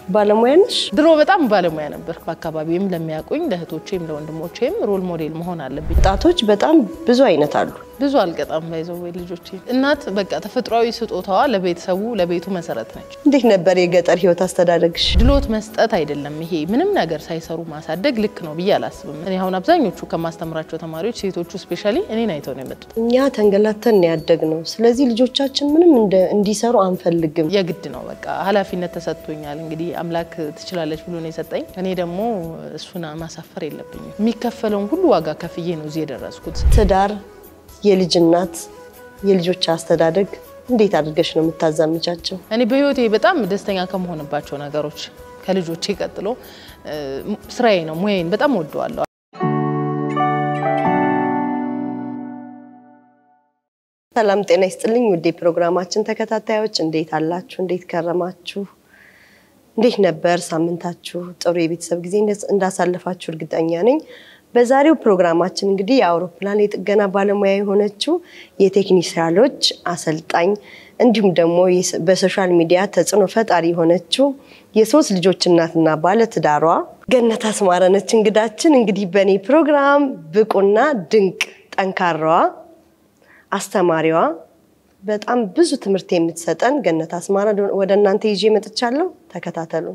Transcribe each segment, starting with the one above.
ባለሙያ ነሽ? ድሮ በጣም ባለሙያ ነበርኩ። በአካባቢዬም ለሚያቆኝ ለእህቶቼም ለወንድሞቼም ሮል ሞዴል መሆን አለብኝ። ጣቶች በጣም ብዙ አይነት አሉ። ብዙ አልቀጣም ባይዘው ልጆቼ። እናት በቃ ተፈጥሯዊ ስጦታዋ ለቤተሰቡ ለቤቱ መሰረት ነች። እንዴት ነበር የገጠር ህይወት አስተዳደግሽ? ድሎት መስጠት አይደለም ይሄ ምንም ነገር ሳይሰሩ ማሳደግ ልክ ነው ብዬ አላስብም። እኔ አሁን አብዛኞቹ ከማስተምራቸው ተማሪዎች ሴቶቹ ስፔሻሊ እኔን አይተው ነው የመጡት። እኛ ተንገላተን ያደግነው ስለዚህ ልጆቻችን ምንም እንዲሰሩ አንፈልግም። የግድ ነው በቃ ኃላፊነት ተሰጥቶኛል። እንግዲህ አምላክ ትችላለች ብሎ ነው የሰጠኝ። እኔ ደግሞ እሱና ማሳፈር የለብኝም። የሚከፈለውን ሁሉ ዋጋ ከፍዬ ነው እዚህ የደረስኩት። ትዳር የልጅ እናት የልጆች አስተዳደግ እንዴት አድርገሽ ነው የምታዛምቻቸው? እኔ በህይወቴ በጣም ደስተኛ ከመሆንባቸው ነገሮች ከልጆቼ ቀጥሎ ስራዬ ነው። ሙያዬን በጣም ወደዋለሁ። ሰላም ጤና ይስጥልኝ ውዴ ፕሮግራማችን ተከታታዮች እንዴት አላችሁ? እንዴት ከረማችሁ? እንዴት ነበር ሳምንታችሁ? ጥሩ የቤተሰብ ጊዜ እንዳሳለፋችሁ እርግጠኛ ነኝ። በዛሬው ፕሮግራማችን እንግዲህ የአውሮፕላን የጥገና ባለሙያ የሆነችው የቴክኒሻሎች አሰልጣኝ እንዲሁም ደግሞ በሶሻል ሚዲያ ተጽዕኖ ፈጣሪ የሆነችው የሶስት ልጆች እናትና ባለትዳሯ ገነት አስማረ ነች እንግዳችን። እንግዲህ በኔ ፕሮግራም ብቁና ድንቅ ጠንካራዋ አስተማሪዋ በጣም ብዙ ትምህርት የምትሰጠን ገነት አስማረ ወደ እናንተ ይዤ መጥቻለሁ። ተከታተሉ።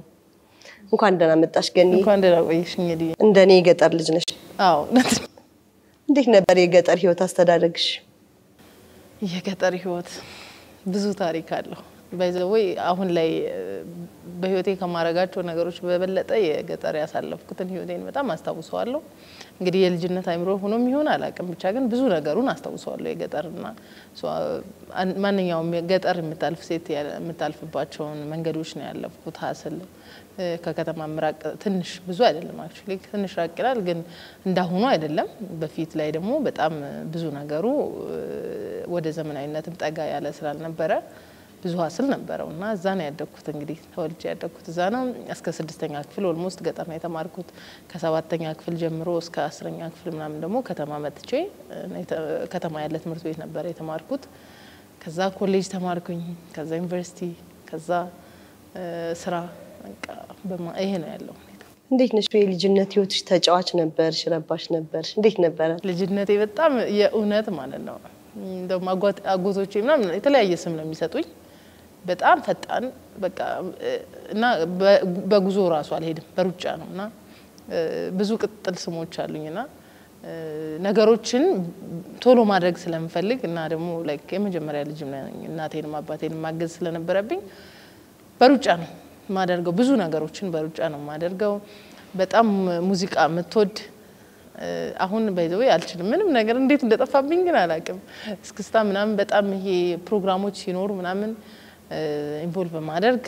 እንኳን ደህና መጣሽ ገኒ። እንኳን ደህና ቆይሽ። እንግዲህ እንደኔ የገጠር ልጅ ነሽ? አዎ። እንዴት ነበር የገጠር ህይወት አስተዳደግሽ? የገጠር ህይወት ብዙ ታሪክ አለው። ባይዘወይ አሁን ላይ በህይወቴ ከማረጋቸው ነገሮች በበለጠ የገጠር ያሳለፍኩትን ህይወቴን በጣም አስታውሰዋለሁ። እንግዲህ የልጅነት አይምሮ ሆኖም ይሆን አላቅም ብቻ ግን ብዙ ነገሩን አስታውሰዋለሁ። የገጠርና ማንኛውም ገጠር የምታልፍ ሴት የምታልፍባቸውን መንገዶች ነው ያለፍኩት። ሀስል ከከተማ ምራቅ ትንሽ ብዙ አይደለም አክቹሊ ትንሽ ራቅ ይላል ግን እንዳሁኑ አይደለም። በፊት ላይ ደግሞ በጣም ብዙ ነገሩ ወደ ዘመናዊነትም ጠጋ ያለ ስላልነበረ ብዙ ሀስል ነበርውና እዛ ነው ያደኩት። እንግዲህ ተወልጄ ያደኩት እዛ ነው። እስከ 6ኛ ክፍል ኦልሞስት ገጠር ነው የተማርኩት። ከ7ኛ ክፍል ጀምሮ እስከ 10ኛ ክፍል ምናምን ደግሞ ከተማ መጥቼ ከተማ ያለ ትምህርት ቤት ነበር የተማርኩት። ከዛ ኮሌጅ ተማርኩኝ፣ ከዛ ዩኒቨርሲቲ፣ ከዛ ስራ በቃ ይሄ ነው ያለው። እንዴት ነሽ? የልጅነት ህይወትሽ ተጫዋች ነበርሽ? ረባሽ ነበርሽ? እንዴት ነበር ልጅነቴ? በጣም የእውነት ማለት ነው እንደውም አጎቶቼ ምናምን የተለያየ ስም ነው የሚሰጡኝ። በጣም ፈጣን በቃ እና በጉዞ ራሱ አልሄድም በሩጫ ነውና ብዙ ቅጥል ስሞች አሉኝና ነገሮችን ቶሎ ማድረግ ስለምፈልግ እና ደግሞ ላይክ የመጀመሪያ ልጅ ነኝ እናቴንም አባቴንም ማገዝ ስለነበረብኝ በሩጫ ነው ማደርገው። ብዙ ነገሮችን በሩጫ ነው ማደርገው። በጣም ሙዚቃ ምትወድ አሁን ባይዘው አልችልም ምንም ነገር እንዴት እንደጠፋብኝ ግን አላቅም። እስክስታ ምናምን በጣም ይሄ ፕሮግራሞች ሲኖር ምናምን ኢንቮልቭ ማድረግ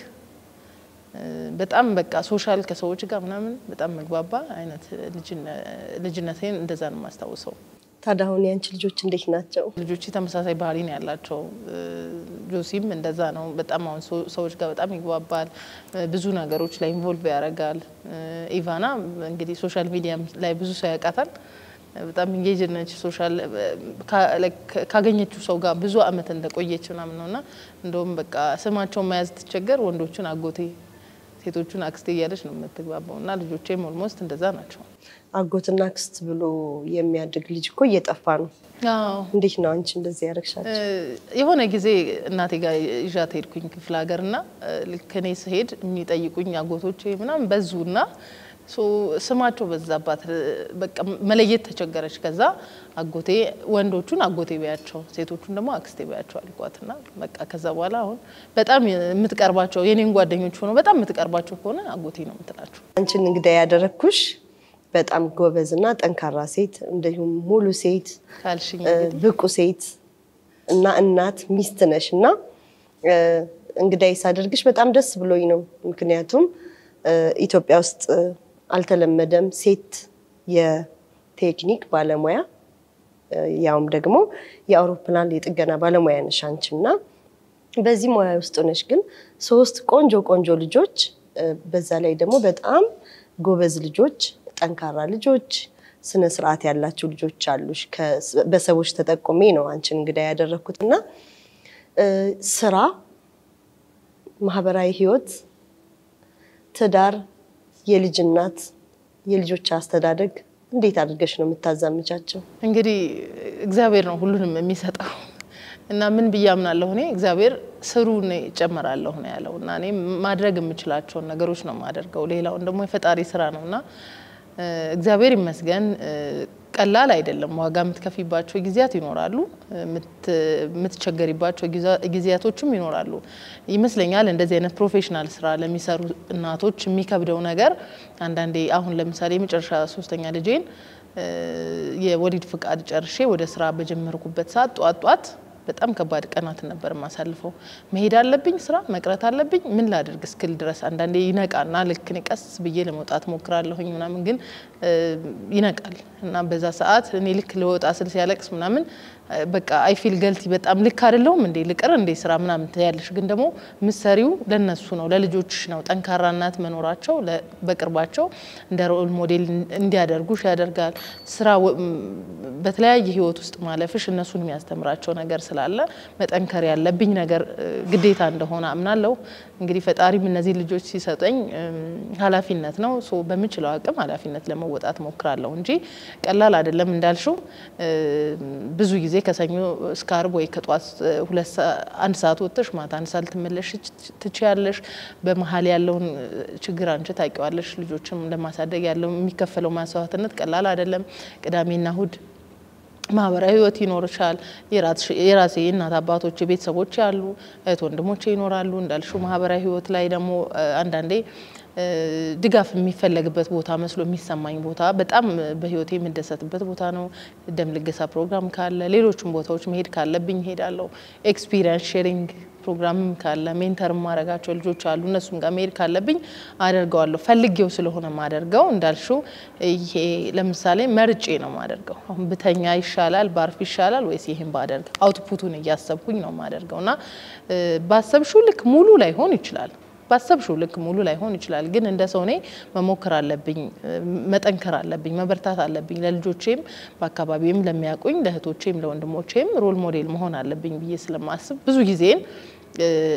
በጣም በቃ ሶሻል ከሰዎች ጋር ምናምን በጣም መግባባ አይነት ልጅነቴን እንደዛ ነው ማስታውሰው። ታዲያ አሁን ያንቺ ልጆች እንዴት ናቸው? ልጆች ተመሳሳይ ባህሪ ነው ያላቸው። ጆሲም እንደዛ ነው። በጣም አሁን ሰዎች ጋር በጣም ይግባባል። ብዙ ነገሮች ላይ ኢንቮልቭ ያደርጋል። ኢቫና እንግዲህ ሶሻል ሚዲያ ላይ ብዙ ሰው ያውቃታል። በጣም ኢንጌጅ ነች። ሶሻል ካገኘችው ሰው ጋር ብዙ አመት እንደቆየች ምናምን ነውና እንደውም በቃ ስማቸውን መያዝ ትቸገር ወንዶቹን አጎቴ ሴቶቹን አክስቴ እያለች ነው የምትግባባውና ልጆቼም ኦልሞስት እንደዛ ናቸው። አጎትና አክስት ብሎ የሚያድግ ልጅ እኮ እየጠፋ ነው። አዎ። እንዴት ነው አንቺ እንደዚህ ያረክሻቸው? የሆነ ጊዜ እናቴ ጋር ይዣት ሄድኩኝ ክፍለ ሀገርና ለከኔ ስሄድ የሚጠይቁኝ አጎቶቼ ምናምን በዙና ስማቸው በዛባት በቃ መለየት ተቸገረች። ከዛ አጎቴ ወንዶቹን አጎቴ በያቸው ሴቶቹን ደግሞ አክስቴ በያቸው አልኳትና በቃ ከዛ በኋላ አሁን በጣም የምትቀርባቸው የኔን ጓደኞች ሆኖ በጣም የምትቀርባቸው ሆነ አጎቴ ነው የምትላቸው። አንቺን እንግዲህ ያደረኩሽ በጣም ጎበዝና ጠንካራ ሴት እንደሁም ሙሉ ሴት ካልሽኝ ብቁ ሴት እና እናት ሚስት ነሽና እንግዲህ ሳደርግሽ በጣም ደስ ብሎኝ ነው። ምክንያቱም ኢትዮጵያ ውስጥ አልተለመደም ሴት የቴክኒክ ባለሙያ ያውም ደግሞ የአውሮፕላን የጥገና ባለሙያ ነሽ አንቺና በዚህ ሙያ ውስጥ ነሽ ግን ሶስት ቆንጆ ልጆች በዛ ላይ ደግሞ በጣም ጎበዝ ልጆች ጠንካራ ልጆች ስነ ስርዓት ያላችሁ ልጆች አሉሽ። በሰዎች ተጠቆሜ ነው አንቺን እንግዲህ ያደረኩትና ስራ ማህበራዊ ህይወት ትዳር የልጅ እናት የልጆች አስተዳደግ እንዴት አድርገሽ ነው የምታዛምቻቸው? እንግዲህ እግዚአብሔር ነው ሁሉንም የሚሰጠው እና ምን ብያምናለሁ እኔ እግዚአብሔር ስሩን ይጨምራለሁ ነው ያለው እና እኔ ማድረግ የምችላቸው ነገሮች ነው ማደርገው ሌላው ደግሞ የፈጣሪ ስራ ነውና እግዚአብሔር ይመስገን ቀላል አይደለም ዋጋ የምትከፊባቸው ጊዜያት ይኖራሉ የምትቸገሪባቸው ጊዜያቶችም ይኖራሉ ይመስለኛል እንደዚህ አይነት ፕሮፌሽናል ስራ ለሚሰሩ እናቶች የሚከብደው ነገር አንዳንዴ አሁን ለምሳሌ የመጨረሻ ሶስተኛ ልጄን የወሊድ ፍቃድ ጨርሼ ወደ ስራ በጀመርኩበት ሰዓት ጧት በጣም ከባድ ቀናት ነበር ማሳልፈው መሄድ አለብኝ ስራ መቅረት አለብኝ ምን ላድርግ እስክል ድረስ አንዳንዴ ይነቃና ልክ ንቀስ ብዬ ለመውጣት ሞክራለሁኝ ምናምን ግን ይነቃል እና በዛ ሰዓት እኔ ልክ ለወጣ ስል ሲያለቅስ ምናምን በቃ አይ ፊል ገልቲ በጣም ልክ አይደለም እንዴ ልቀር እንዴ ስራ ምናምን ታያለሽ ግን ደግሞ ምሰሪው ለነሱ ነው ለልጆችሽ ነው ጠንካራ እናት መኖራቸው በቅርባቸው እንደ ሮል ሞዴል እንዲያደርጉሽ ያደርጋል ስራ በተለያየ ህይወት ውስጥ ማለፍሽ እነሱን የሚያስተምራቸው ነገር ስላለ መጠንከር ያለብኝ ነገር ግዴታ እንደሆነ አምናለሁ እንግዲህ ፈጣሪም እነዚህ ልጆች ሲሰጠኝ ኃላፊነት ነው ሶ በሚችለው አቅም ኃላፊነት ለመወጣት ሞክራለሁ እንጂ ቀላል አይደለም እንዳልሽው ብዙ ጊዜ ከሰኞ እስከ ዓርብ ወይ ከጧት 1 ሰዓት ወጥተሽ ማታ 1 ሰዓት ተመለሽ ትችያለሽ በመሃል ያለውን ችግር አንቺ ታውቂዋለሽ ልጆችም ለማሳደግ ያለው የሚከፈለው ማሳዋትነት ቀላል አይደለም ቅዳሜና እሁድ ማህበራዊ ህይወት ይኖርሻል የራሴ እናት አባቶች ቤተሰቦች ያሉ እህት ወንድሞች ይኖራሉ እንዳልሽው ማህበራዊ ህይወት ላይ ደግሞ አንዳንዴ ድጋፍ የሚፈልግበት ቦታ መስሎ የሚሰማኝ ቦታ በጣም በህይወቴ የምደሰትበት ቦታ ነው ደም ልገሳ ፕሮግራም ካለ ሌሎችም ቦታዎች መሄድ ካለብኝ ሄዳለሁ ኤክስፒሪየንስ ሼሪንግ ፕሮግራም ካለ ሜንተር ማረጋቸው ልጆች አሉ እነሱም ጋር መሄድ ካለብኝ አደርጋለሁ ፈልጌው ስለሆነ ማደርገው እንዳልሽው ይሄ ለምሳሌ መርጬ ነው ማደርገው አሁን ብተኛ ይሻላል ባርፍ ይሻላል ወይስ ይሄን ባደርግ አውትፑቱን ያያሰብኩኝ ነው ማደርገውና ባሰብሽው ልክ ሙሉ ላይሆን ይችላል ባሰብሽው ልክ ሙሉ ላይሆን ይችላል ግን እንደ ሰው ነኝ መሞከር አለብኝ መጠንከር አለብኝ መበርታት አለብኝ ለልጆቼም በአካባቢዬም ለሚያቆኝ ለህቶቼም ለወንድሞቼም ሮል ሞዴል መሆን አለብኝ ብዬ ስለማስብ ብዙ ጊዜን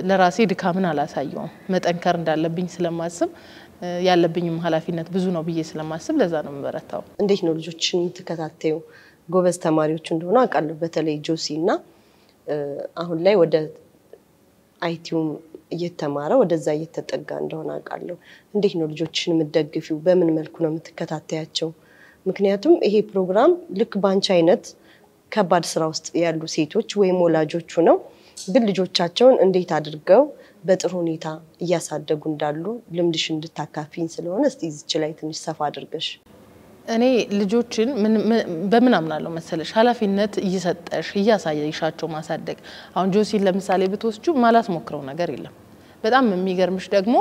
ለራሴ ድካምን አላሳየውም መጠንከር እንዳለብኝ ስለማስብ ያለብኝም ኃላፊነት ብዙ ነው ብዬ ስለማስብ ለዛ ነው መበረታው እንዴት ነው ልጆችን ተከታተዩ ጎበዝ ተማሪዎች እንደሆነ አቃለሁ በተለይ ጆሲና አሁን ላይ ወደ አይቲው እየተማረ ወደዛ እየተጠጋ እንደሆነ አቃለሁ እንዴት ነው ልጆችን የምትደግፊው በምን መልኩ ነው የምትከታተያቸው ምክንያቱም ይሄ ፕሮግራም ልክ ባንቺ አይነት ከባድ ስራ ውስጥ ያሉ ሴቶች ወይም ወላጆቹ ነው ግን ልጆቻቸውን እንዴት አድርገው በጥሩ ሁኔታ እያሳደጉ እንዳሉ ልምድሽ እንድታካፊኝ ስለሆነ እስቲ እዚች ላይ ትንሽ ሰፋ አድርገሽ እኔ ልጆችን በምን አምናለሁ መሰለሽ ኃላፊነት እየሰጠሽ እያሳየሻቸው ማሳደግ አሁን ጆሲን ለምሳሌ ብትወስጁ ማላስ ሞክረው ነገር የለም በጣም የሚገርምሽ ደግሞ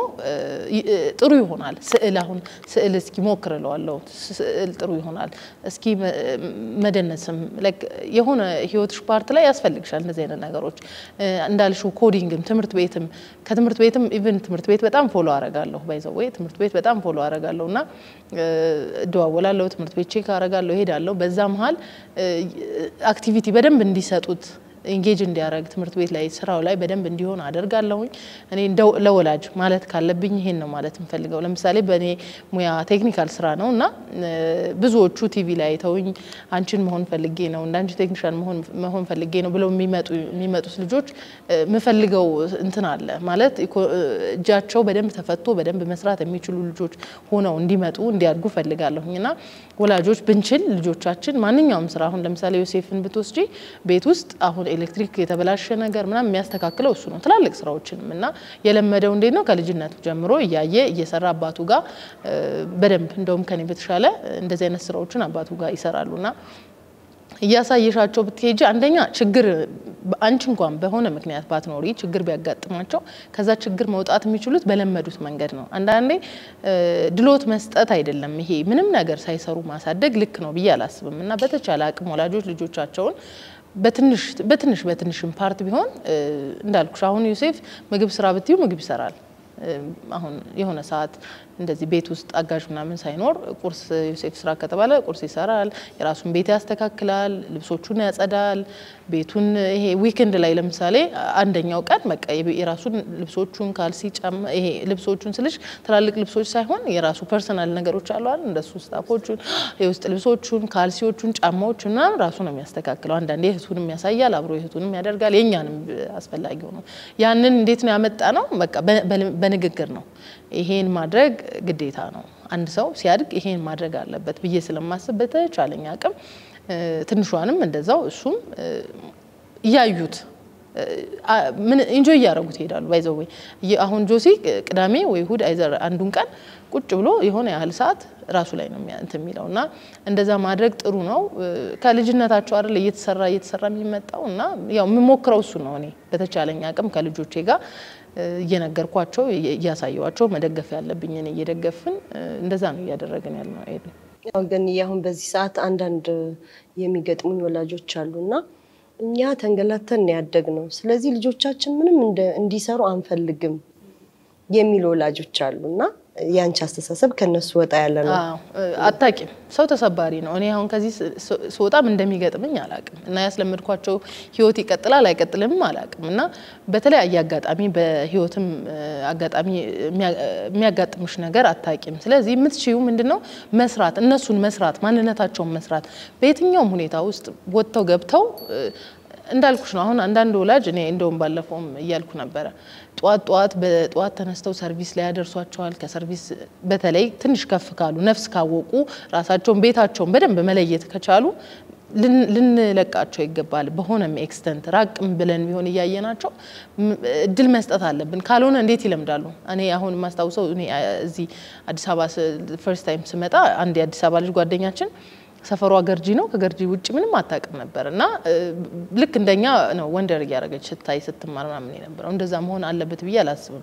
ጥሩ ይሆናል ስዕል አሁን ስዕል እስኪ ሞክርለዋለሁ ስዕል ጥሩ ይሆናል እስኪ መደነስም like የሆነ ህይወትሽ ፓርት ላይ ያስፈልግሻል እንደዚህ አይነት ነገሮች እንዳልሽው ኮዲንግም ትምርት ቤትም ከትምርት ቤትም ኢቭን ትምርት ቤት በጣም ፎሎ አረጋለሁ ባይዘው ትምርት ቤት በጣም ፎሎ አረጋለሁና ደዋወላለሁ ትምርት ቤት ቼክ አረጋለሁ ሄዳለሁ በዛ መሃል አክቲቪቲ በደንብ እንዲሰጡት ኢንጌጅ እንዲያረግ ትምርት ቤት ላይ ስራው ላይ በደንብ እንዲሆን አደርጋለሁኝ እኔ እንደው ለወላጅ ማለት ካለብኝ ይሄን ነው ማለት እንፈልገው ለምሳሌ በኔ ሙያ ቴክኒካል ስራ ነውና ብዙዎቹ ቲቪ ላይ ተውኝ አንቺን መሆን ፈልጌ ነው እንዳንቺ ቴክኒሻን መሆን ፈልጌ ነው ብለው የሚመጡት ልጆች መፈልገው እንትን አለ ማለት እጃቸው በደንብ ተፈቶ በደንብ መስራት የሚችሉ ልጆች ሆነው እንዲመጡ እንዲያድጉ ፈልጋለሁኝና ወላጆች ብንችል ልጆቻችን ማንኛውም ስራ አሁን ለምሳሌ ዮሴፍን ብትወስጂ ቤት ውስጥ አሁን ኤሌክትሪክ የተበላሸ ነገር ምናምን የሚያስተካክለው እሱ ነው ትላልቅ ስራዎችንም እና የለመደው እንዴት ነው ከልጅነቱ ጀምሮ ያየ እየሰራ አባቱ ጋር በደንብ እንደውም ከኔ በተሻለ እንደዚህ አይነት ስራዎችን አባቱ ጋር ይሰራሉና እያሳየሻቸው ብትሄጂ አንደኛ ችግር አንቺ እንኳን በሆነ ምክንያት ባትኖሪ ችግር ቢያጋጥማቸው ከዛ ችግር መውጣት የሚችሉት በለመዱት መንገድ ነው አንዳንዴ ድሎት መስጠት አይደለም ይሄ ምንም ነገር ሳይሰሩ ማሳደግ ልክ ነው ብዬ አላስብምና በተቻለ አቅም ወላጆች ልጆቻቸውን በትንሽ ፓርት ቢሆን እንዳልኩሽ አሁን ዮሴፍ ምግብ ስራ ብትዩ ምግብ ይሰራል አሁን የሆነ ሰዓት እንደዚህ ቤት ውስጥ አጋዥ ምናምን ሳይኖር ቁርስ ዮሴፍ ስራ ከተባለ ቁርስ ይሰራል የራሱን ቤት ያስተካክላል ልብሶቹን ያጸዳል ቤቱን ይሄ ዊኬንድ ላይ ለምሳሌ አንደኛው ቀን በቃ የራሱን ልብሶቹን ካልሲ ጫማ ይሄ ልብሶቹን ስልሽ ትላልቅ ልብሶች ሳይሆን የራሱ ፐርሰናል ነገሮች አሉ አይደል እንደሱ ስታፎቹን የውስጥ ልብሶቹን ካልሲዎቹን ጫማዎቹን ራሱ ነው የሚያስተካክለው አንዳንዴ እህቱንም ያሳያል አብሮ እህቱንም ያደርጋል የኛንም አስፈላጊው ነው ያንን እንዴት ነው ያመጣነው በቃ በንግግር ነው ይሄን ማድረግ ግዴታ ነው አንድ ሰው ሲያድግ ይሄን ማድረግ አለበት ብዬ ስለማስብ በተቻለኝ አቅም ትንሿንም እንደዛው እሱም ያዩት ምን ኢንጆይ ያደርጉት ይሄዳሉ ባይዘው አሁን ጆሲ ቅዳሜ ወይ እሁድ አይዘር አንዱን ቀን ቁጭ ብሎ የሆነ ያህል ሰዓት ራሱ ላይ ነው የሚለውና እንደዛ ማድረግ ጥሩ ነው ከልጅነታቸው አይደል እየተሰራ የሚመጣውና ያው የምሞክረው እሱ ነው እኔ በተቻለኝ አቅም ከልጆቼ ጋር እየነገርኳቸው እያሳየዋቸው መደገፍ ያለብኝ እኔ እየደገፍን እንደዛ ነው ያደረገን ያለው አይደል ያው ግን ያሁን በዚህ ሰዓት አንዳንድ የሚገጥሙኝ ወላጆች አሉና እኛ ተንገላተን ያደግነው ስለዚህ ልጆቻችን ምንም እንዲሰሩ አንፈልግም የሚሉ ወላጆች አሉና ያንቺ አስተሳሰብ ከነሱ ወጣ ያለ ነው አጣቂም ሰው ተሰባሪ ነው እኔ አሁን ከዚህ ስወጣም እንደሚገጥመኝ አላቅም እና ያስለምድኳቸው ህይወት ይቀጥላል አይቀጥልም አላቅም እና በተለያየ አጋጣሚ በህይወትም አጋጣሚ የሚያጋጥምሽ ነገር አጣቂም ስለዚህ የምትችይው ምንድነው መስራት እነሱን መስራት ማንነታቸውን መስራት በየትኛውም ሁኔታ ውስጥ ወጥተው ገብተው እንዳልኩሽ ነው አሁን አንዳንድ ወላጅ እኔ እንደውም ባለፈውም እያልኩ ነበር በጧት ተነስተው ሰርቪስ ላይ ያደርሷቸዋል ከሰርቪስ በተለይ ትንሽ ከፍ ካሉ ነፍስ ካወቁ ራሳቸውን ቤታቸውን በደንብ መለየት ከቻሉ ልንለቃቸው ይገባል በሆነም ኤክስተንት ራቅም ብለን ቢሆን ያያየናቸው እድል መስጠት አለብን ካልሆነ እንዴት ይለምዳሉ እኔ አሁን ማስተዋውሰው እኔ እዚህ አዲስ አበባ ፈርስት ታይም ስመጣ አንድ የአዲስ አበባ ልጅ ጓደኛችን ሰፈሯ ገርጂ ነው ከገርጂ ውጪ ምንም አታውቅም ነበርና ልክ እንደኛ ነው ወንደር ያረጋች ስታይ ስትማር ምናምን ነበር እንደዛ መሆን አለበት ብዬ አላስብም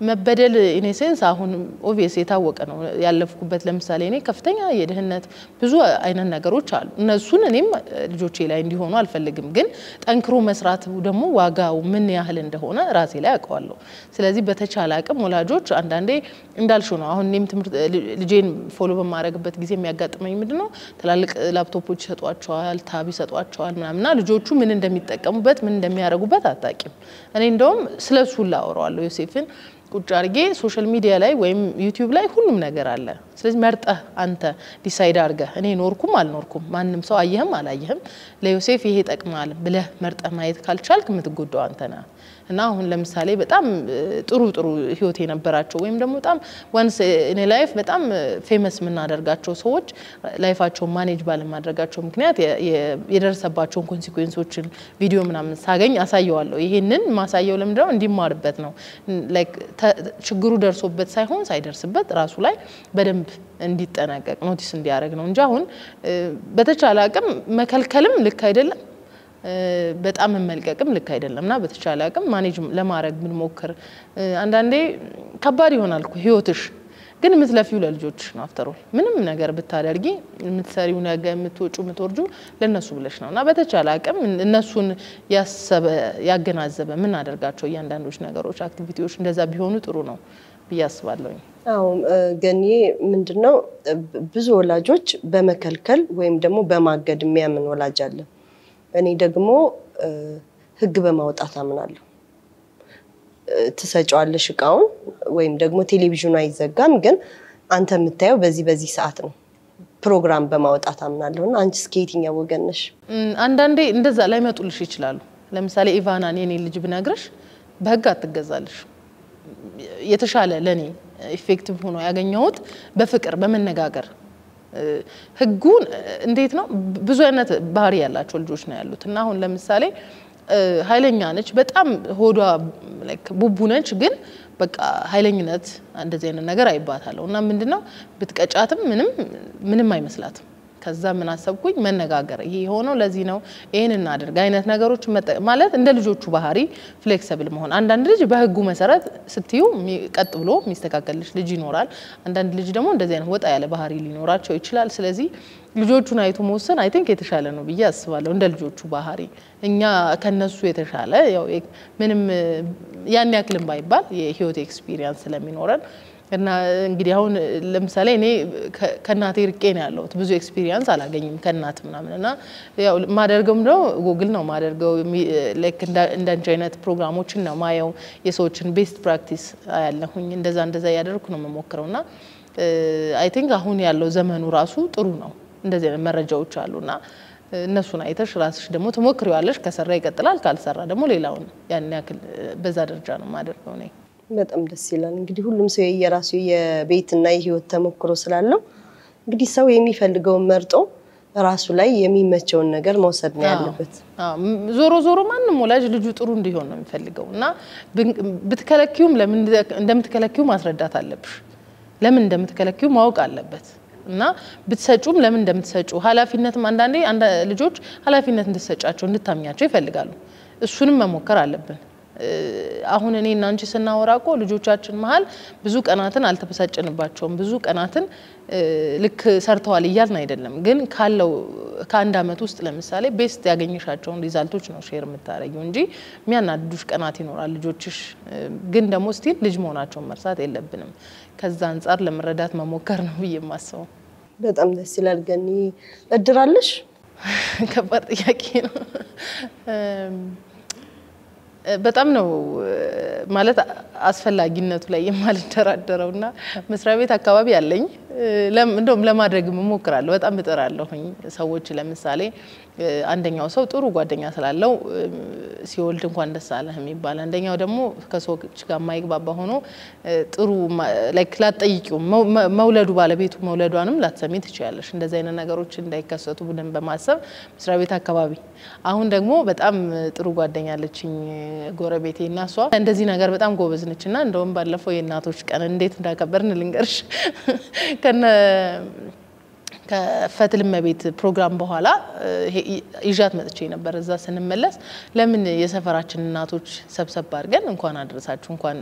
መበደል ኢኔሴንስ አሁን ኦብቪየስ የታወቀ ነው ያለፍኩበት ለምሳሌ እኔ ከፍተኛ የደህንነት ብዙ አይነት ነገሮች አሉ እነሱን እኔም ልጆቼ ላይ እንዲሆኑ አልፈልግም ግን ጠንክሮ መስራት ደግሞ ዋጋው ምን ያህል እንደሆነ ራሴ ላይ አውቀዋለሁ ስለዚህ በተቻለ አቅም ወላጆች አንዳንዴ እንዳልሽው ነው አሁን እኔም ትምህርት ልጄን ፎሎ በማድረግበት ጊዜ የሚያጋጥመኝ ምንድነው ተላልቅ ላፕቶፖች ሰጧቸዋል ታብ ይሰጧቸዋል ምናምንና ልጆቹ ምን እንደሚጠቀሙበት ምን እንደሚያረጉበት አጣቂም እኔ እንደውም ስለሱ ላወራዋለሁ ዮሴፍን ቁጭ አርጌ ሶሻል ሚዲያ ላይ ወይም ዩቲዩብ ላይ ሁሉም ነገር አለ ስለዚህ መርጠህ አንተ ዲሳይድ አርገህ እኔ ኖርኩም አልኖርኩም ማንንም ሰው አየህም አላየህም ለዮሴፍ ይሄ ጠቅማል ብለህ መርጠህ ማየት ካልቻልክ ምትጎዳው አንተ ነህ እና አሁን ለምሳሌ በጣም ጥሩ ህይወት የነበራቸው ወይም ደግሞ በጣም ዋንስ ኢን ላይፍ በጣም ፌመስ ምናደርጋቸው ሰዎች ላይፋቸው ማኔጅ ባለ ማድረጋቸው ምክንያት የደረሰባቸው ኮንሲኩዌንሶችን ቪዲዮ ምናምን ሳገኝ አሳየዋለሁ ይሄንን ማሳየው ለምንድነው እንዲማርበት ነው ላይክ ችግሩ ደርሶበት ሳይሆን ሳይደርስበት ራሱ ላይ በደንብ እንዲጠናቀቅ ኖቲስ እንዲያደርግ ነው እንጂ አሁን በተቻለ አቅም መከልከልም ልክ አይደለም በጣም መልቀቅም ልክ አይደለምና በተቻለ አቅም ማኔጅ ለማድረግ ምን ሞክር አንዳንዴ ከባድ ይሆናል እኮ ህይወትሽ ግን ምትለፊው ለልጆች ነው አፍተሮል ምንም ነገር ብታደርጊ ምትሰሪው ነገር ምትወጩ ምትወርጁ ለነሱ ብለሽ ነውና በተቻለ አቅም እነሱን ያገናዘበ ምን አደርጋቸው እያንዳንዶች ነገሮች አክቲቪቲዎች እንደዛ ቢሆኑ ጥሩ ነው ብያስባለሁ አው ገኒ ምንድነው ብዙ ወላጆች በመከልከል ወይም ደግሞ በማገድ የሚያምን ወላጅ አለ እኔ ደግሞ ህግ በማውጣት አምናለሁ ተሰጫዋለሽ ቃውን ወይም ደግሞ ቴሌቪዥኑ አይዘጋም ግን አንተ የምታየው በዚህ ሰዓት ነው ፕሮግራም በማውጣት አምናለሁና አንቺ ስኬቲንግ ወገን ነሽ አንዳንዴ እንደዛ ላይ መጡልሽ ይችላሉ ለምሳሌ ኢቫና እኔ ልጅ ብነግርሽ በህግ አትገዛልሽ የተሻለ ለኔ ኢፌክቲቭ ሆኖ ያገኘሁት በፍቅር በመነጋገር ህጉን እንዴት ነው ብዙ አይነት ባህሪ ያላቸው ልጆች ነው ያሉት እና አሁን ለምሳሌ ኃይለኛ ነች በጣም ሆዷ ላይክ ቡቡ ነች ግን በቃ ኃይለኝነት እንደዚህ አይነት ነገር አይባታለው እና ምንድነው ብትቀጫትም ምንም አይመስላትም ከዛ ምን አሰብኩኝ መነጋገር ይሄ ሆኖ ለዚህ ነው ይሄን እናድርግ አይነት ነገሮች ማለት እንደ ልጆቹ ባህሪ ፍሌክሲብል መሆን አንዳንድ ልጅ በህጉ መሰረት ስትዩ ቀጥ ብሎ የሚስተካከልሽ ልጅ ይኖራል አንዳንድ ልጅ ደግሞ እንደዚህ አይነት ወጣ ያለ ባህሪ ሊኖራቸው ይችላል ስለዚህ ልጆቹን አይቶ መወሰን አይ ቲንክ የተሻለ ነው ብዬ አስባለሁ እንደ ልጆቹ ባህሪ እኛ ከነሱ የተሻለ ያው ምንም ያን ያክልም ባይባል የህይወት ኤክስፒሪየንስ ስለሚኖረን እና እንግዲህ አሁን ለምሳሌ እኔ ከናቴ ርቄ ነው ያለሁት ብዙ ኤክስፒሪየንስ አላገኝም ከናት ምናምንና ያው ማደርገውም ነው ጉግል ነው ማደርገው ላይክ እንደ አይነት ፕሮግራሞችን ነው ማየው የሰዎችን ቤስት ፕራክቲስ ያለሁኝ እንደዛ ያደርኩ ነው መሞክረውና አይ ቲንክ አሁን ያለው ዘመኑ ራሱ ጥሩ ነው እንደዚህ አይነት መረጃዎች አሉና እነሱን አይተሽ ራስሽ ደግሞ ተሞክሪዋለሽ ከሰራ ይቀጥላል ካልሰራ ደግሞ ሌላውን ያን ያክል በዛ ደረጃ ነው ማደርገው ነው በጣም ደስ ይላል እንግዲህ ሁሉም ሰው የራሱ የቤትና የህይወት ተሞክሮ ስላለው እንግዲህ ሰው የሚፈልገው መርጦ ራሱ ላይ የሚመቸውን ነገር መውሰድ ነው ያለበት ዞሮ ማንንም ወላጅ ልጁ ጥሩ እንዲሆን ነው የሚፈልገውና ብትከለኪውም ለምን እንደምትከለኪው ማስረዳት አለብሽ ለምን እንደምትከለኪው ማወቅ አለበት እና ብትሰጩም ለምን እንደምትሰጩ ኃላፊነትም አንዳንዴ ልጆች ኃላፊነት እንድትሰጫቸው እንድታምኛቸው ይፈልጋሉ እሱንም መሞከር አለብን አሁን እኔና አንቺ ስናወራቆ ልጆቻችን መሃል ብዙ ቀናትን አልተበሳጨንባቸውም ብዙ ቀናትን ልክ ሰርተዋል ይያልን አይደለም ግን ካለው ከአንድ አመት ውስጥ ለምሳሌ ቤስት ያገኘሻቸው ሪዛልቶች ነው ሼር የምታረጊው እንጂ የሚያናድዱሽ ቀናት ይኖራል ልጆችሽ ግን ደግሞ ስቲል ልጅ መሆናቸውን መርሳት የለብንም ከዛ አንፃር ለመረዳት መሞከር ነው በየማሰው በጣም ደስ ይላል ገኒ እድራለሽ ከባድ ጥያቄ ነው በጣም ነው ማለት አስፈላጊነቱ ላይ የማልደራደረውና መስሪያ ቤት አካባቢ ያለኝ እንደውም ለማድረግ መሞክራለሁ በጣም እጥራለሁኝ ሰዎች ለምሳሌ አንደኛው ሰው ጥሩ ጓደኛ ስላለው ሲወልድ እንኳን ደስ አለህ የሚባል አንደኛው ደግሞ ከሰዎች ጋር ማይግባባ ሆኖ ጥሩ ላይክ ላጠይቂው መውለዱ ባለቤቱ መውለዷንም ላትሰሚ ትችያለሽ እንደዚህ አይነት ነገሮች እንዳይከሰቱ ብለን በማሰብ መስሪያ ቤት አካባቢ አሁን ደግሞ በጣም ጥሩ ጓደኛ አለችኝ ጎረቤቴና እሷ እንደዚህ ነገር በጣም ጎበዝ ነችና እንደውም ባለፈው የእናቶች ቀን እንዴት እንዳከበርን ልንገርሽ ከነ ከፈትልም ቤት ፕሮግራም በኋላ ይዣት መጥቼ ነበር እዛ ስንመለስ ለምን የሰፈራችን እናቶች ሰብሰብ አድርገን እንኳን አድረሳችሁ እንኳን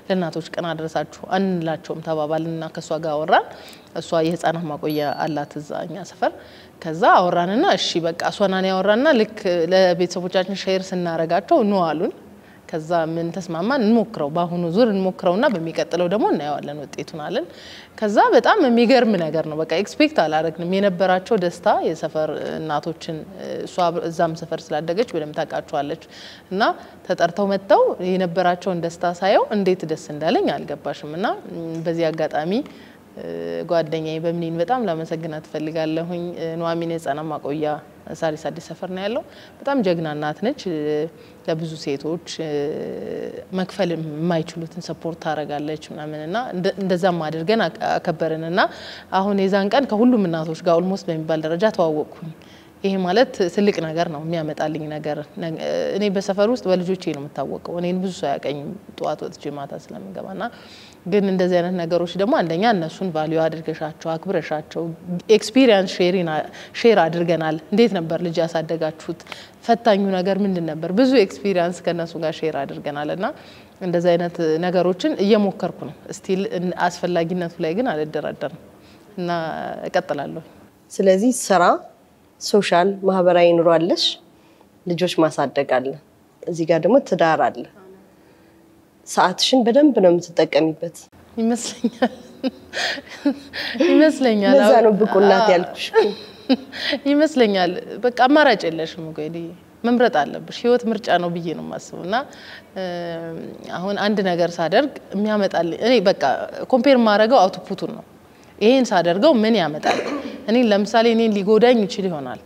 ለእናቶች ቀን አድረሳችሁ አንላቸውም ተባባልና ከሷ ጋር አወራን እሷ የህፃናት ማቆያ አላት እዛኛ ሰፈር ከዛ አወራንና እሺ በቃ እሷናን ያወራና ልክ ለቤተሰቦቻችን ሼር ስናረጋቸው ነው አሉን ከዛ ምን ተስማማን እንሞክረው ባሁኑ ዙር እንሞክረውና በሚቀጥለው ደግሞ እናያለን ውጤቱን አለን ከዛ በጣም የሚገርም ነገር ነው በቃ ኤክስፔክት አላረግንም የነበራቸው ደስታ የሰፈር እናቶችን እሷ እዛም ሰፈር ስላደገች በደም ታቃቸዋለች እና ተጠርተው መጣው የነበራቸው ደስታ ሳይው እንዴት ደስ እንዳለኝ አልገባሽምና በዚህ አጋጣሚ ጓደኛዬ በምኒን በጣም ለማመሰግናት ፈልጋለሁኝ ኑአሚን የህፃናት ማቆያ ሳሪስ አዲስ ሰፈር ነው ያለው በጣም ጀግና እናት ነች ለብዙ ሴቶች መክፈል የማይችሉትን ሰፖርት ታረጋለች ምናምንና እንደዛም አድርገን አከበረንና አሁን የዛን ቀን ከሁሉም እናቶች ጋር ኦልሞስት በሚባል ደረጃ ተዋወቅኩኝ ይሄ ማለት ትልቅ ነገር ነው የሚያመጣልኝ ነገር እኔ በሰፈር ውስጥ በልጆቼ ነው የምታወቀው እኔን ብዙ ሰው ያቀኝ ጧት ወጥቼ ማታ ስለምገባና ግን እንደዚህ አይነት ነገሮች ደግሞ አንደኛ እነሱን ቫልዩ አድርገሻቸው አክብረሻቸው ኤክስፒሪየንስ ሼር አድርገናል እንዴት ነበር ልጅ ያሳደጋችሁት ፈታኙ ነገር ምንድን ነበር ብዙ ኤክስፒሪየንስ ከነሱ ጋር ሼር አድርገናልና እንደዚህ አይነት ነገሮችን እየሞከርኩ ነው ስቲል አስፈላጊነቱ ላይ ግን አልደራደርም እና እቀጥላለሁ ስለዚህ ስራ ሶሻል ማህበራዊ ኑሮ አለሽ ልጆች ማሳደግ አለ እዚህ ጋር ደግሞ ትዳር አለ ሰዓትሽን በደንብ ነው የምትጠቀሚበት ይመስለኛል ለዛ ነው ብቁናት ያልኩሽ ይመስለኛል በቃ አማራጭ የለሽም እንግዲህ መምረጥ አለብሽ ህይወት ምርጫ ነው ብዬ ነው ማስበውና አሁን አንድ ነገር ሳደርግ የሚያመጣል እኔ በቃ ኮምፔር ማድረገው አውትፑቱን ነው ይሄን ሳደርገው ምን ያመጣል እኔ ለምሳሌ እኔን ሊጎዳኝ ይችል ይሆናል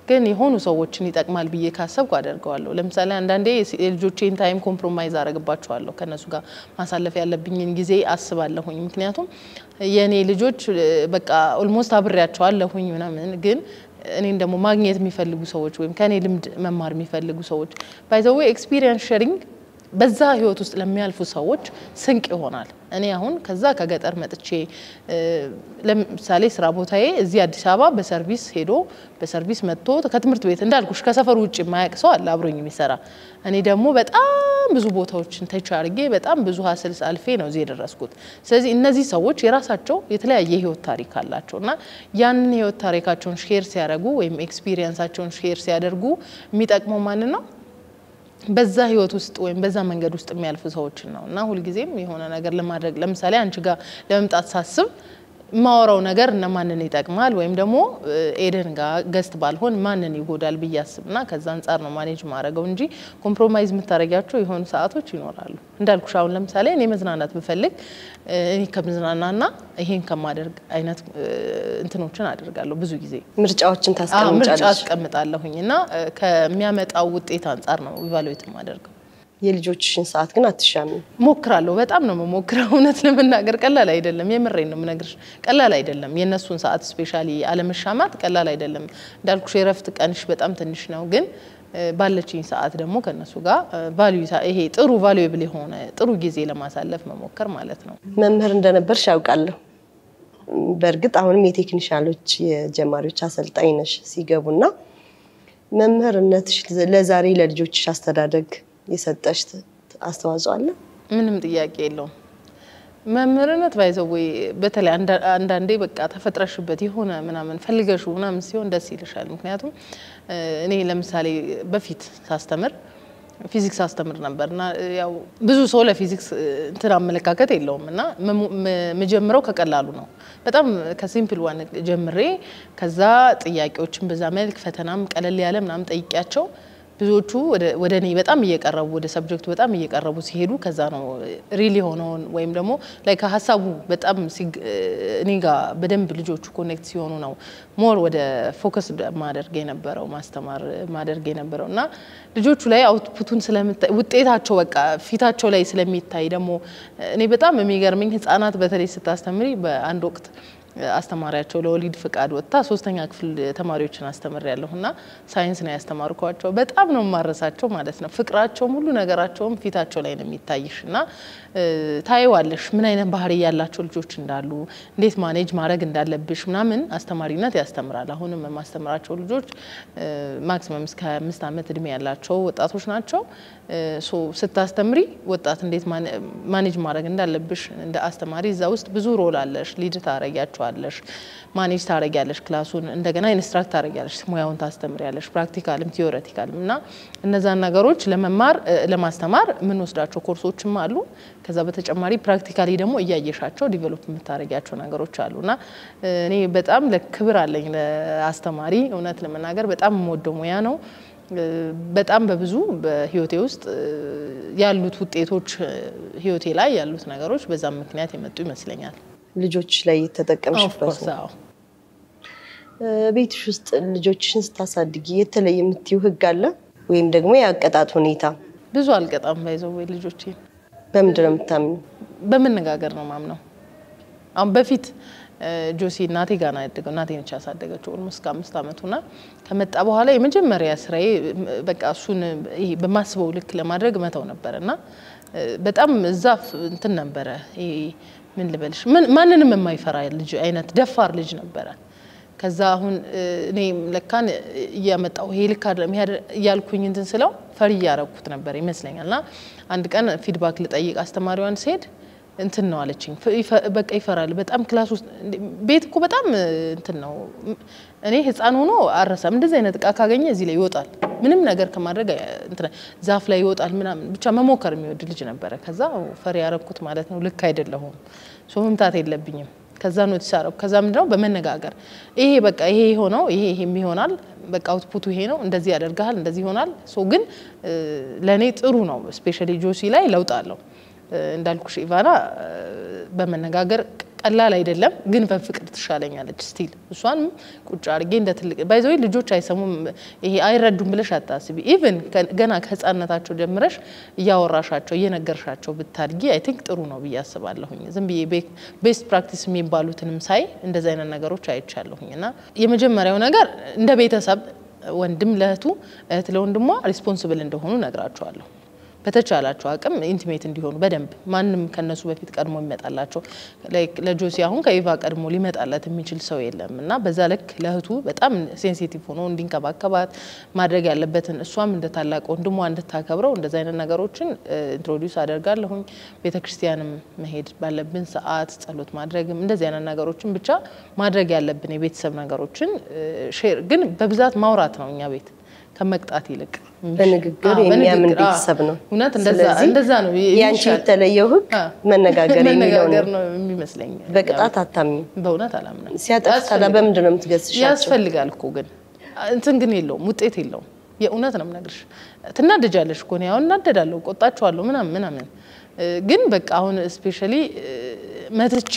ግን የሆኑ ሰዎችን ይጠቅማል ብዬ ካሰብኩ አደርገዋለሁ ለምሳሌ አንዳንዴ የልጆቼን ታይም ኮምፕሮማይዝ አረጋባቸዋለሁ ከነሱ ጋር ማሳለፍ ያለብኝን ጊዜ አስባለሁኝ ምክንያቱም የኔ ልጆች በቃ ኦልሞስት አብሬያቸዋለሁኝ ምናምን ግን እኔን ደግሞ ማግኘት የሚፈልጉ ሰዎች ወይም ከኔ ልምድ መማር የሚፈልጉ ሰዎች ባይ ዘ ዌይ ኤክስፒሪየንስ ሼሪንግ በዛ ህይወት ውስጥ ለሚያልፉ ሰዎች ስንቅ ይሆናል እኔ አሁን ከዛ ከገጠር መጥቼ ለምሳሌ ስራ ቦታዬ እዚህ አዲስ አበባ በሰርቪስ ሄዶ በሰርቪስ መጥቶ ከትምርት ቤት እንዳልኩሽ ከሰፈሩ ውጪ ማያቅ ሰው አለ አብሮኝ የሚሰራ እኔ ደግሞ በጣም ብዙ ቦታዎችን ተቻርጌ በጣም ብዙ ሀስልስ አልፌ ነው እዚህ የደረስኩት ስለዚህ እነዚህ ሰዎች የራሳቸው የተለያየ ህይወት ታሪክ አላቸውና ያን ህይወት ታሪካቸውን ሼር ሲያደርጉ ወይም ኤክስፒሪየንሳቸውን ሼር ሲያደርጉ የሚጠቅመው ማን ነው በዛ ህይወት ውስጥ ወይም በዛ መንገድ ውስጥ የሚያልፉ ሰዎች ነውና ሁሉ ጊዜም የሆነ ነገር ለማድረግ ለምሳሌ አንቺ ጋር ለመምጣት ሳስብ ማወራው ነገር እነማንን ይጠቅማል ወይም ደግሞ ኤደን ጋር ገስት ባልሆን ማንን ይጎዳል በያስብና ከዛ አንፃር ነው ማኔጅ ማድረገው እንጂ ኮምፕሮማይዝ መታረጋቸው የሆኑ ሰዓቶች ይኖራሉ እንዳልኩሽ አሁን ለምሳሌ እኔ መዝናናት ብፈልግ እኔ ከመዝናናና ይሄን ከማደርግ አይነት እንትኖችን አደርጋለሁ ብዙ ጊዜ ምርጫዎችን ታስቀምጫለሽ ምርጫ አስቀምጣለሁኝና ከሚያመጣው ውጤት አንፃር ነው ኢቫሉዌት ማደርገው የልጆችሽን ሰዓት ግን አትሻሚ ሞክራለሁ በጣም ነው መሞክረው እውነት ለመናገር ቀላል አይደለም የምሬን ነው ምነግርሽ ቀላል አይደለም የነሱን ሰዓት ስፔሻሊ አለመሻማት ቀላል አይደለም እንዳልኩሽ የረፍት ቀንሽ በጣም ትንሽ ነው ግን ባለችኝ ሰዓት ደግሞ ከነሱ ጋር ቫልዩ ይሄ ጥሩ ቫልዩብል የሆነ ጥሩ ጊዜ ለማሳለፍ መሞከር ማለት ነው መምህር እንደነበርሽ ያውቃለሁ በርግጥ አሁንም የቴክኒሻሎች የጀማሪዎች አሰልጣኝ ነሽ ሲገቡና መምህርነትሽ ለዛሬ ለልጆችሽ አስተዳደግ የሰጠሽ አስተዋጽኦ አለ ምንም ጥያቄ የለውም መምህርነት ባይዘው በተለይ አንዳንዴ በቃ ተፈጥረሽበት ይሆነ ምናምን ፈልገሽው ምናምን ሲሆን ደስ ይልሻል ምክንያቱም እኔ ለምሳሌ በፊት ሳስተምር ፊዚክስ አስተምር ነበርና ያው ብዙ ሰው ለፊዚክስ እንትን አመለካከት የለውምና መጀመሪያው ከቀላሉ ነው በጣም ከሲምፕል ዋን ጀምሬ ከዛ ጥያቄዎችን በዛ መልክ ፈተናም ቀለል ያለ ምናምን ጠይቂያቸው ብዙዎቹ ወደኔ በጣም እየቀረቡ ወደ ሰብጀክቱ በጣም እየቀረቡ ሲሄዱ ከዛ ነው ሪሊ ሆነው ወይም ደግሞ ላይክ ሐሳቡ በጣም እኔ ጋር በደንብ ልጆቹ ኮኔክት ሲሆኑ ነው ሞር ወደ ፎከስ ማድረግ የነበረው ማስተማር ማድረግ የነበረውና ልጆቹ ላይ አውትፑቱን ስለምታይ ውጤታቸው በቃ ፊታቸው ላይ ስለሚታይ ደግሞ እኔ በጣም የሚገርመኝ ህፃናት በተለይ ስታስተምሪ በአንድ ወቅት አስተማሪያቸው ለወሊድ ፍቃድ ወጣ 3ኛ ክፍል ተማሪዎችን አስተምሬያለሁና ሳይንስ ነው ያስተማርኳቸው በጣም ነው ማረሳቸው ማለት ነው ፍቅራቸው ሁሉ ነገራቸው ፊታቸው ላይ ነው የሚታይሽና ታይዋለሽ ምን አይነት ባህሪ ያላቸው ልጆች እንዳሉ እንዴት ማኔጅ ማድረግ እንዳለብሽ ምናምን አስተማሪነት ያስተምራል አሁንም ማስተምራቸው ልጆች ማክሲመም እስከ 25 አመት እድሜ ያላቸው ወጣቶች ናቸው ሶ ስታስተምሪ ወጣት እንዴት ማኔጅ ማድረግ እንዳለብሽ እንደ አስተማሪ እዛ ውስጥ ብዙ ሮል አለሽ ሊድ ታረጋቸዋለሽ ማኔጅ ታረጋለሽ ክላሱን እንደገና ኢንስትራክት ታረጋለሽ ሙያውን ታስተምሪያለሽ ፕራክቲካልም ቲዮሬቲካልም እና እነዛን ነገሮች ለመማር ለማስተማር ምን ወስዳቸው ኮርሶችም አሉ ከዛ በተጨማሪ ፕራክቲካሊ ደግሞ እያየሻቸው ዲቨሎፕ የምታረጋቸው ነገሮች አሉና እኔ በጣም ለክብር አለኝ ለአስተማሪ እውነት ለመናገር በጣም ሞደው ሙያ ነው በጣም በብዙ በህይወቴ ውስጥ ያሉት ውጤቶች ህይወቴ ላይ ያሉት ነገሮች በዛም ምክንያት የመጡ ይመስለኛል ልጆች ላይ ተጠቀምሽበት ነው ቤትሽ ውስጥ ልጆችሽን ስታሳድጊ የተለየ የምትዩ ህግ አለ ወይም ደግሞ ያቀጣጥ ሁኔታ ብዙ አልቀጣም ባይዘው ልጆቼ በምንድነው የምታምኑ በመነጋገር ነው ማምነው አሁን በፊት ጆሲ እናቴ ጋር ነው ያደገው እናቴ ነች ያሳደገችው ኦልሞስት 5 አመቱና ከመጣ በኋላ የመጀመሪያ ስራዬ በቃ እሱን ይሄ በማስበው ልክ ለማድረግ መተው ነበርና በጣም ዛፍ እንትን ነበር ይሄ ምን ልበልሽ ማንንም የማይፈራ ልጅ አይነት ደፋር ልጅ ነበር ከዛ አሁን እኔ ለካን ያመጣው ይሄ ልክ አይደለም ያልኩኝ እንትን ስለው ፈሪ ያረኩት ነበር ይመስለኛልና አንድ ቀን ፊድባክ ልጠይቅ አስተማሪዋን ሲሄድ እንትን ነው አለችኝ በቃ ይፈራል በጣም ክላስ ውስጥ ቤት እኮ በጣም እንትን ነው እኔ ህፃን ሆኖ አረሳም እንደዚህ አይነት ቃ ካገኘ እዚህ ላይ ይወጣል ምንም ነገር ከማድረግ እንትን ዛፍ ላይ ይወጣል ምናምን ብቻ መሞከር የሚወድ ልጅ ነበር ከዛ ፈሪ ያረኩት ማለት ነው ልክ አይደለም ሶ መምታት የለብኝም ከዛ ነው ተሳረው ከዛ ምንድነው በመነጋገር ይሄ በቃ ይሄ ሆኖ ይሄም ይሆናል በቃ አውትፑቱ ይሄ ነው እንደዚህ ያደርጋል እንደዚህ ይሆናል ሶ ግን ለኔ ጥሩ ነው ስፔሻሊ ጆሲ ላይ ለውጣለው እንዳልኩሽ ኢቫና በመነጋገር ቀላል አይደለም ግን በፍቅር ትሻለኛለች ስቲል እሷን ቁጭ አርጌ እንደ ትልቅ ባይዘው ልጆች አይሰሙም ይሄ አይረዱም ብለሽ አታስቢ ኢቭን ገና ከህፃንነታቸው ጀምረሽ ያወራሻቸው እየነገርሻቸው ብታድጊ አይ ቲንክ ጥሩ ነው በያስባለሁኝ ዝም ብዬ ቤስት ፕራክቲስ የሚባሉትንም ሳይ እንደዛ አይነት ነገሮች አይቻለሁኝና የመጀመሪያው ነገር እንደ ቤተሰብ ወንድም ለእህቱ እህት ለወንድሟ ሪስፖንሲብል እንደሆኑ ነግራቸዋለሁ በተቻላቸው አቅም ኢንቲሜት እንዲሆኑ በደንብ ማንንም ከነሱ በፊት ቀድሞ ይመጣላቸው ላይክ ለጆሲ አሁን ከኢቫ ቀድሞ ሊመጣላት የሚችል ሰው የለም እና በዛ ልክ ለህቱ በጣም ሴንሲቲቭ ሆኖ እንዲንከባከባት ማድረግ ያለበትን እሷም እንደ ታላቅ ወንድሟ እንድታከብረው እንደዛ አይነት ነገሮችን ኢንትሮዲዩስ አደርጋለሁኝ ቤተክርስቲያንም መሄድ ባለብን ሰዓት ጸሎት ማድረግም እንደዚህ አይነት ነገሮችን ብቻ ማድረግ ያለብን የቤተሰብ ነገሮችን ሼር ግን በብዛት ማውራት ነው እኛ ቤት ከመቅጣት ይልቅ በንግግር የሚያምን ቤተሰብ ነው እውነት እንደዛ ነው ያንቺ የተለየው ህግ መነጋገር ነው የሚመስለኝ በቅጣት አታምኝ በእውነት አላምንም ሲያጠፋ ታዲያ በምንድን ነው የምትገስሻቸው ያስፈልጋል እኮ ግን እንትን ግን የለውም ውጤት የለውም የእውነት ነው የምነግርሽ ትናደጃለሽ እኮ ነው ያው እናደዳለሁ ቆጣቸዋለሁ ምናምን ግን በቃ አሁን ስፔሻሊ መትቼ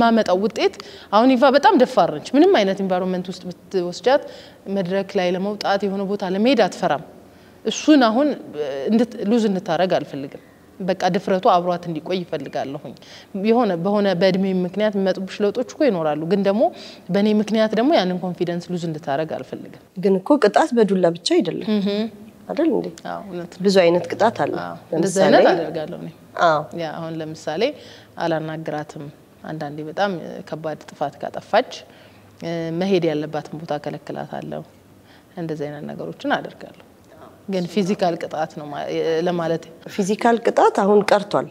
ማመጣው ውጤት አሁን ይፋ በጣም ደፋር ነች ምንም አይነት ኢንቫይሮንመንት ውስጥ ብትወስጃት መድረክ ላይ ለመውጣት የሆነ ቦታ ለመሄድ አትፈራም እሱን አሁን ሉዝ እንድታረግ አልፈልግም በቃ ድፍረቱ አብሯት እንዲቆይ ይፈልጋለሁኝ በሆነ በእድሜ ምክንያት የሚመጡብሽ ለውጦች እኮ ይኖራሉ ግን ደግሞ በኔ ምክንያት ደግሞ ያንን ኮንፊደንስ ሉዝ እንድታረግ አልፈልግም ግን እኮ ቅጣት በዱላ ብቻ አይደለም አይደል እንዴ ብዙ አይነት ቅጣት አለ ለምሳሌ አደርጋለሁ እኔ ያ አሁን ለምሳሌ አላናግራትም አንዳንዴ በጣም ከባድ ጥፋት ካጠፋች መሄድ ያለባትን ቦታ ከለክላታለሁ እንደዚህ አይነት ነገሮችን አደርጋለሁ ግን ፊዚካል ቅጣት ነው ለማለት ፊዚካል ቅጣት አሁን ቀርቷል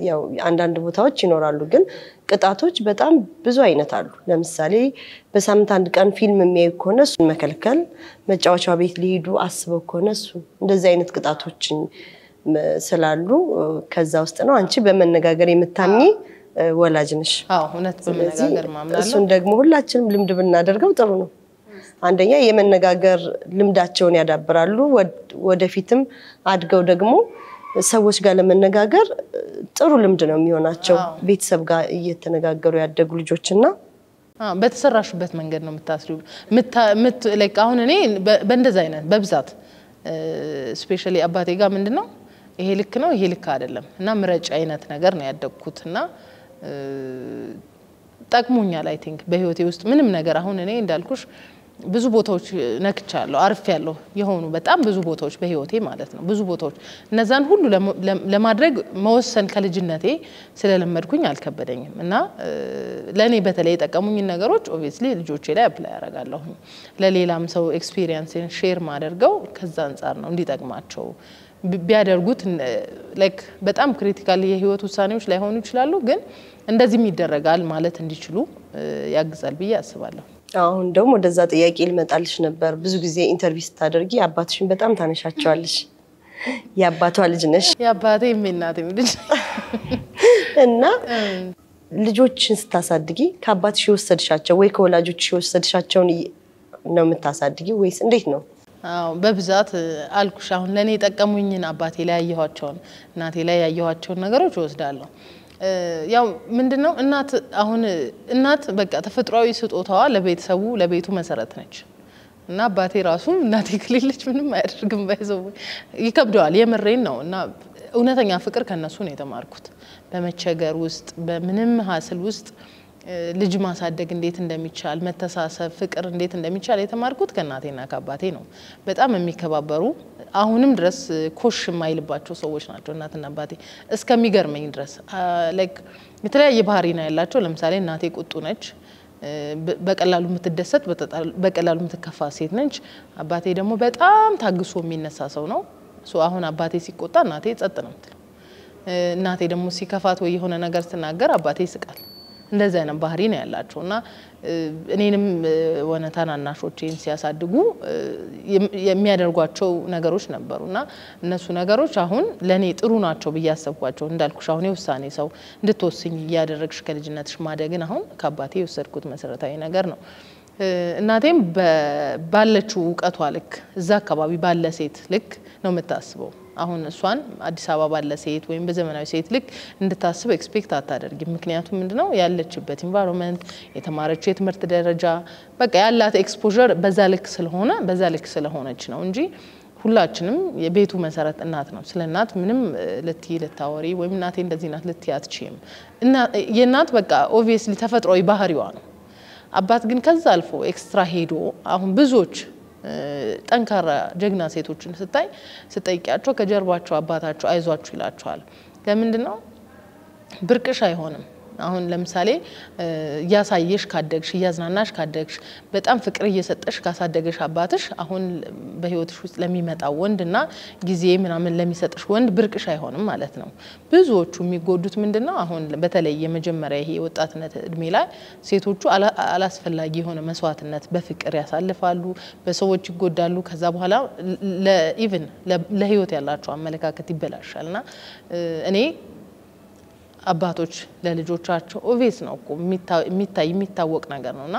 ያው አንዳንድ ቦታዎች ይኖራሉ ግን ቅጣቶች በጣም ብዙ አይነት አሉ ለምሳሌ በሳምንት አንድ ቀን ፊልም የሚያዩ ከሆነ እሱን መከልከል መጫወቻ ቤት ሊሄዱ አስበው ከሆነ እሱ እንደዚህ አይነት ቅጣቶች ስላሉ ከዛ ውስጥ ነው አንቺ በመነጋገር የምታምኚ ወላጅ ነሽ አዎ እውነት በመነጋገር ማምናለሁ እሱን ደግሞ ሁላችንም ልምድ ብናደርገው ጥሩ ነው አንደኛ የመነጋገር ልምዳቸውን ያዳብራሉ ወደፊትም አድገው ደግሞ ሰዎች ጋር ለመነጋገር ጥሩ ልምድ ነው የሚሆናቸው ቤተሰብ ጋር እየተነጋገሩ ያደጉ ልጆችና በተሰራሽበት መንገድ ነው የምታስሪው ላይክ አሁን እኔ በእንደዛ አይነት በብዛት ስፔሻሊ አባቴ ጋር ምንድነው ይሄ ልክ ነው ይሄ ልክ አይደለም እና ምረጭ አይነት ነገር ነው ያደግኩትና ጠቅሞኛል አይ ቲንክ በህይወቴ ውስጥ ምንም ነገር አሁን እኔ እንዳልኩሽ ብዙ ቦታዎች ነክቻለሁ አርፌያለሁ የሆኑ በጣም ብዙ ቦታዎች በህይወቴ ማለት ነው ብዙ ቦታዎች እነዛን ሁሉ ለማድረግ መወሰን ከልጅነቴ ስለለመድኩኝ አልከበደኝም እና ለኔ በተለይ ተጠቀሙኝ ነገሮች ኦብቪየስሊ ልጆቼ ላይ አፕላይ ያደርጋለሁ ለሌላም ሰው ኤክስፒሪየንስን ሼር ማድረገው ከዛ አንፃር ነው እንዲጠቅማቸው ቢያደርጉት ላይክ በጣም ክሪቲካል የህይወት ውሳኔዎች ላይ ሆኑ ይችላሉ ግን እንደዚህ ይደረጋል ማለት እንዲችሉ ያግዛል ብዬ አስባለሁ አሁን ደግሞ ወደዛ ጥያቄ ልመጣልሽ ነበር ብዙ ጊዜ ኢንተርቪው ስታደርጊ አባትሽን በጣም ታነሻቸዋለሽ ያባቷ ልጅ ነሽ ያባቴ እናቴም ልጅ እና ልጆችን ስታሳድጊ ከአባትሽ ወሰድሻቸው ወይ ከወላጆችሽ ወሰድሻቸው ነው የምታሳድጊ ወይስ እንዴት ነው አዎ በብዛት አልኩሽ አሁን ለኔ ተጠቀሙኝን አባቴ ላይ ያየኋቸው እናቴ ላይ ያየኋቸው ነገሮች ወስዳለሁ ያው ምንድነው እናት በቃ ተፈጥሯዊ ስጦታዋ ለቤተሰቡ ለቤቱ መሰረት ነች እና አባቴ ራሱ እናቴ ክሊልች ምንም አያደርግም ባይዘው ይከብደዋል የምሬን ነው እና እውነተኛ ፍቅር ከነሱ ነው የተማርኩት በመቸገር ውስጥ በምንም ሀስል ውስጥ ልጅ ማሳደግ እንዴት እንደሚቻል መተሳሰብ ፍቅር እንዴት እንደሚቻል የተማርኩት ከናቴና ከአባቴ ነው በጣም የሚከባበሩ አሁንም ድረስ ኮሽ የማይልባቸው ሰዎች ናቸው እናትና አባቴ እስከሚገርመኝ ድረስ ላይክ የተለያየ ባህሪ ነው ያላቸው ለምሳሌ እናቴ ቁጡ ነች በቀላሉ የምትደሰት በቀላሉ የምትከፋ ሴት ነች አባቴ ደግሞ በጣም ታግሶ የሚነሳ ሰው ነው አሁን አባቴ ሲቆጣ እናቴ ጸጥ ነው የምትለው እናቴ ደግሞ ሲከፋት ወይ የሆነ ነገር ስትናገር አባቴ ይስቃል እንደዛ አይነት ባህሪ ነው ያላቸውና እኔንም ወነታናናሾቼን ሲያሳድጉ የሚያደርጓቸው ነገሮች ነበሩና እነሱ ነገሮች አሁን ለኔ ጥሩ ናቸው በያሰብኳቸው እንዳልኩሽ አሁን የውሳኔ ሰው እንድትወስኝ ያደረግሽ ከልጅነትሽ ማደግን አሁን ከአባቴ የወሰድኩት መሰረታዊ ነገር ነው እናቴም ባለችው ዕውቀቷ ልክ እዛ አካባቢ ባለ ሴት ልክ ነው የምታስበው አሁን እሷን አዲስ አበባ ባለ ሴት ወይም በዘመናዊ ሴት ልክ እንድታስብ ኤክስፔክት አታደርጊ ምክንያቱም ምንድነው ያለችበት ኢንቫይሮንመንት የተማረችው የትምህርት ደረጃ በቃ ያላት ኤክስፖዠር በዛ ልክ ስለሆነች ነው እንጂ ሁላችንም የቤቱ መሰረት እናት ነው ስለ እናት ምንም ልታወሪ ወይም እናቴ እንደዚህ ናት ልትያትቺም እና የእናት በቃ ኦብቪየስሊ ተፈጥሯዊ ባህሪዋ ነው አባት ግን ከዛ አልፎ ኤክስትራ ሄዶ አሁን ብዙዎች ጠንካራ ጀግና ሴቶችን ስጠይቂያቸው ከጀርባቸው አባታቸው አይዟችሁ ይላቸዋል ለምንድነው ብርቅሽ አይሆንም አሁን ለምሳሌ ያሳየሽ ካደግሽ ያዝናናሽ ካደግሽ በጣም ፍቅር እየሰጠሽ ካሳደገሽ አባትሽ አሁን በህይወትሽ ውስጥ ለሚመጣው ወንድና ጊዜ ምናምን ለሚሰጥሽ ወንድ ብርቅሽ አይሆንም ማለት ነው ብዙዎቹ የሚጎዱት ምንድነው አሁን በተለይ የመጀመሪያ ይሄ ወጣትነት እድሜ ላይ ሴቶቹ አላስፈላጊ የሆነ መስዋዕትነት በፍቅር ያሳልፋሉ በሰዎች ይጎዳሉ ከዛ በኋላ ለኢቭን ለህይወት ያላቸው አመለካከት ይበላሻልና እኔ አባቶች ለልጆቻቸው ኦቪየስ ነው እኮ የሚታወቅ ነገር ነውና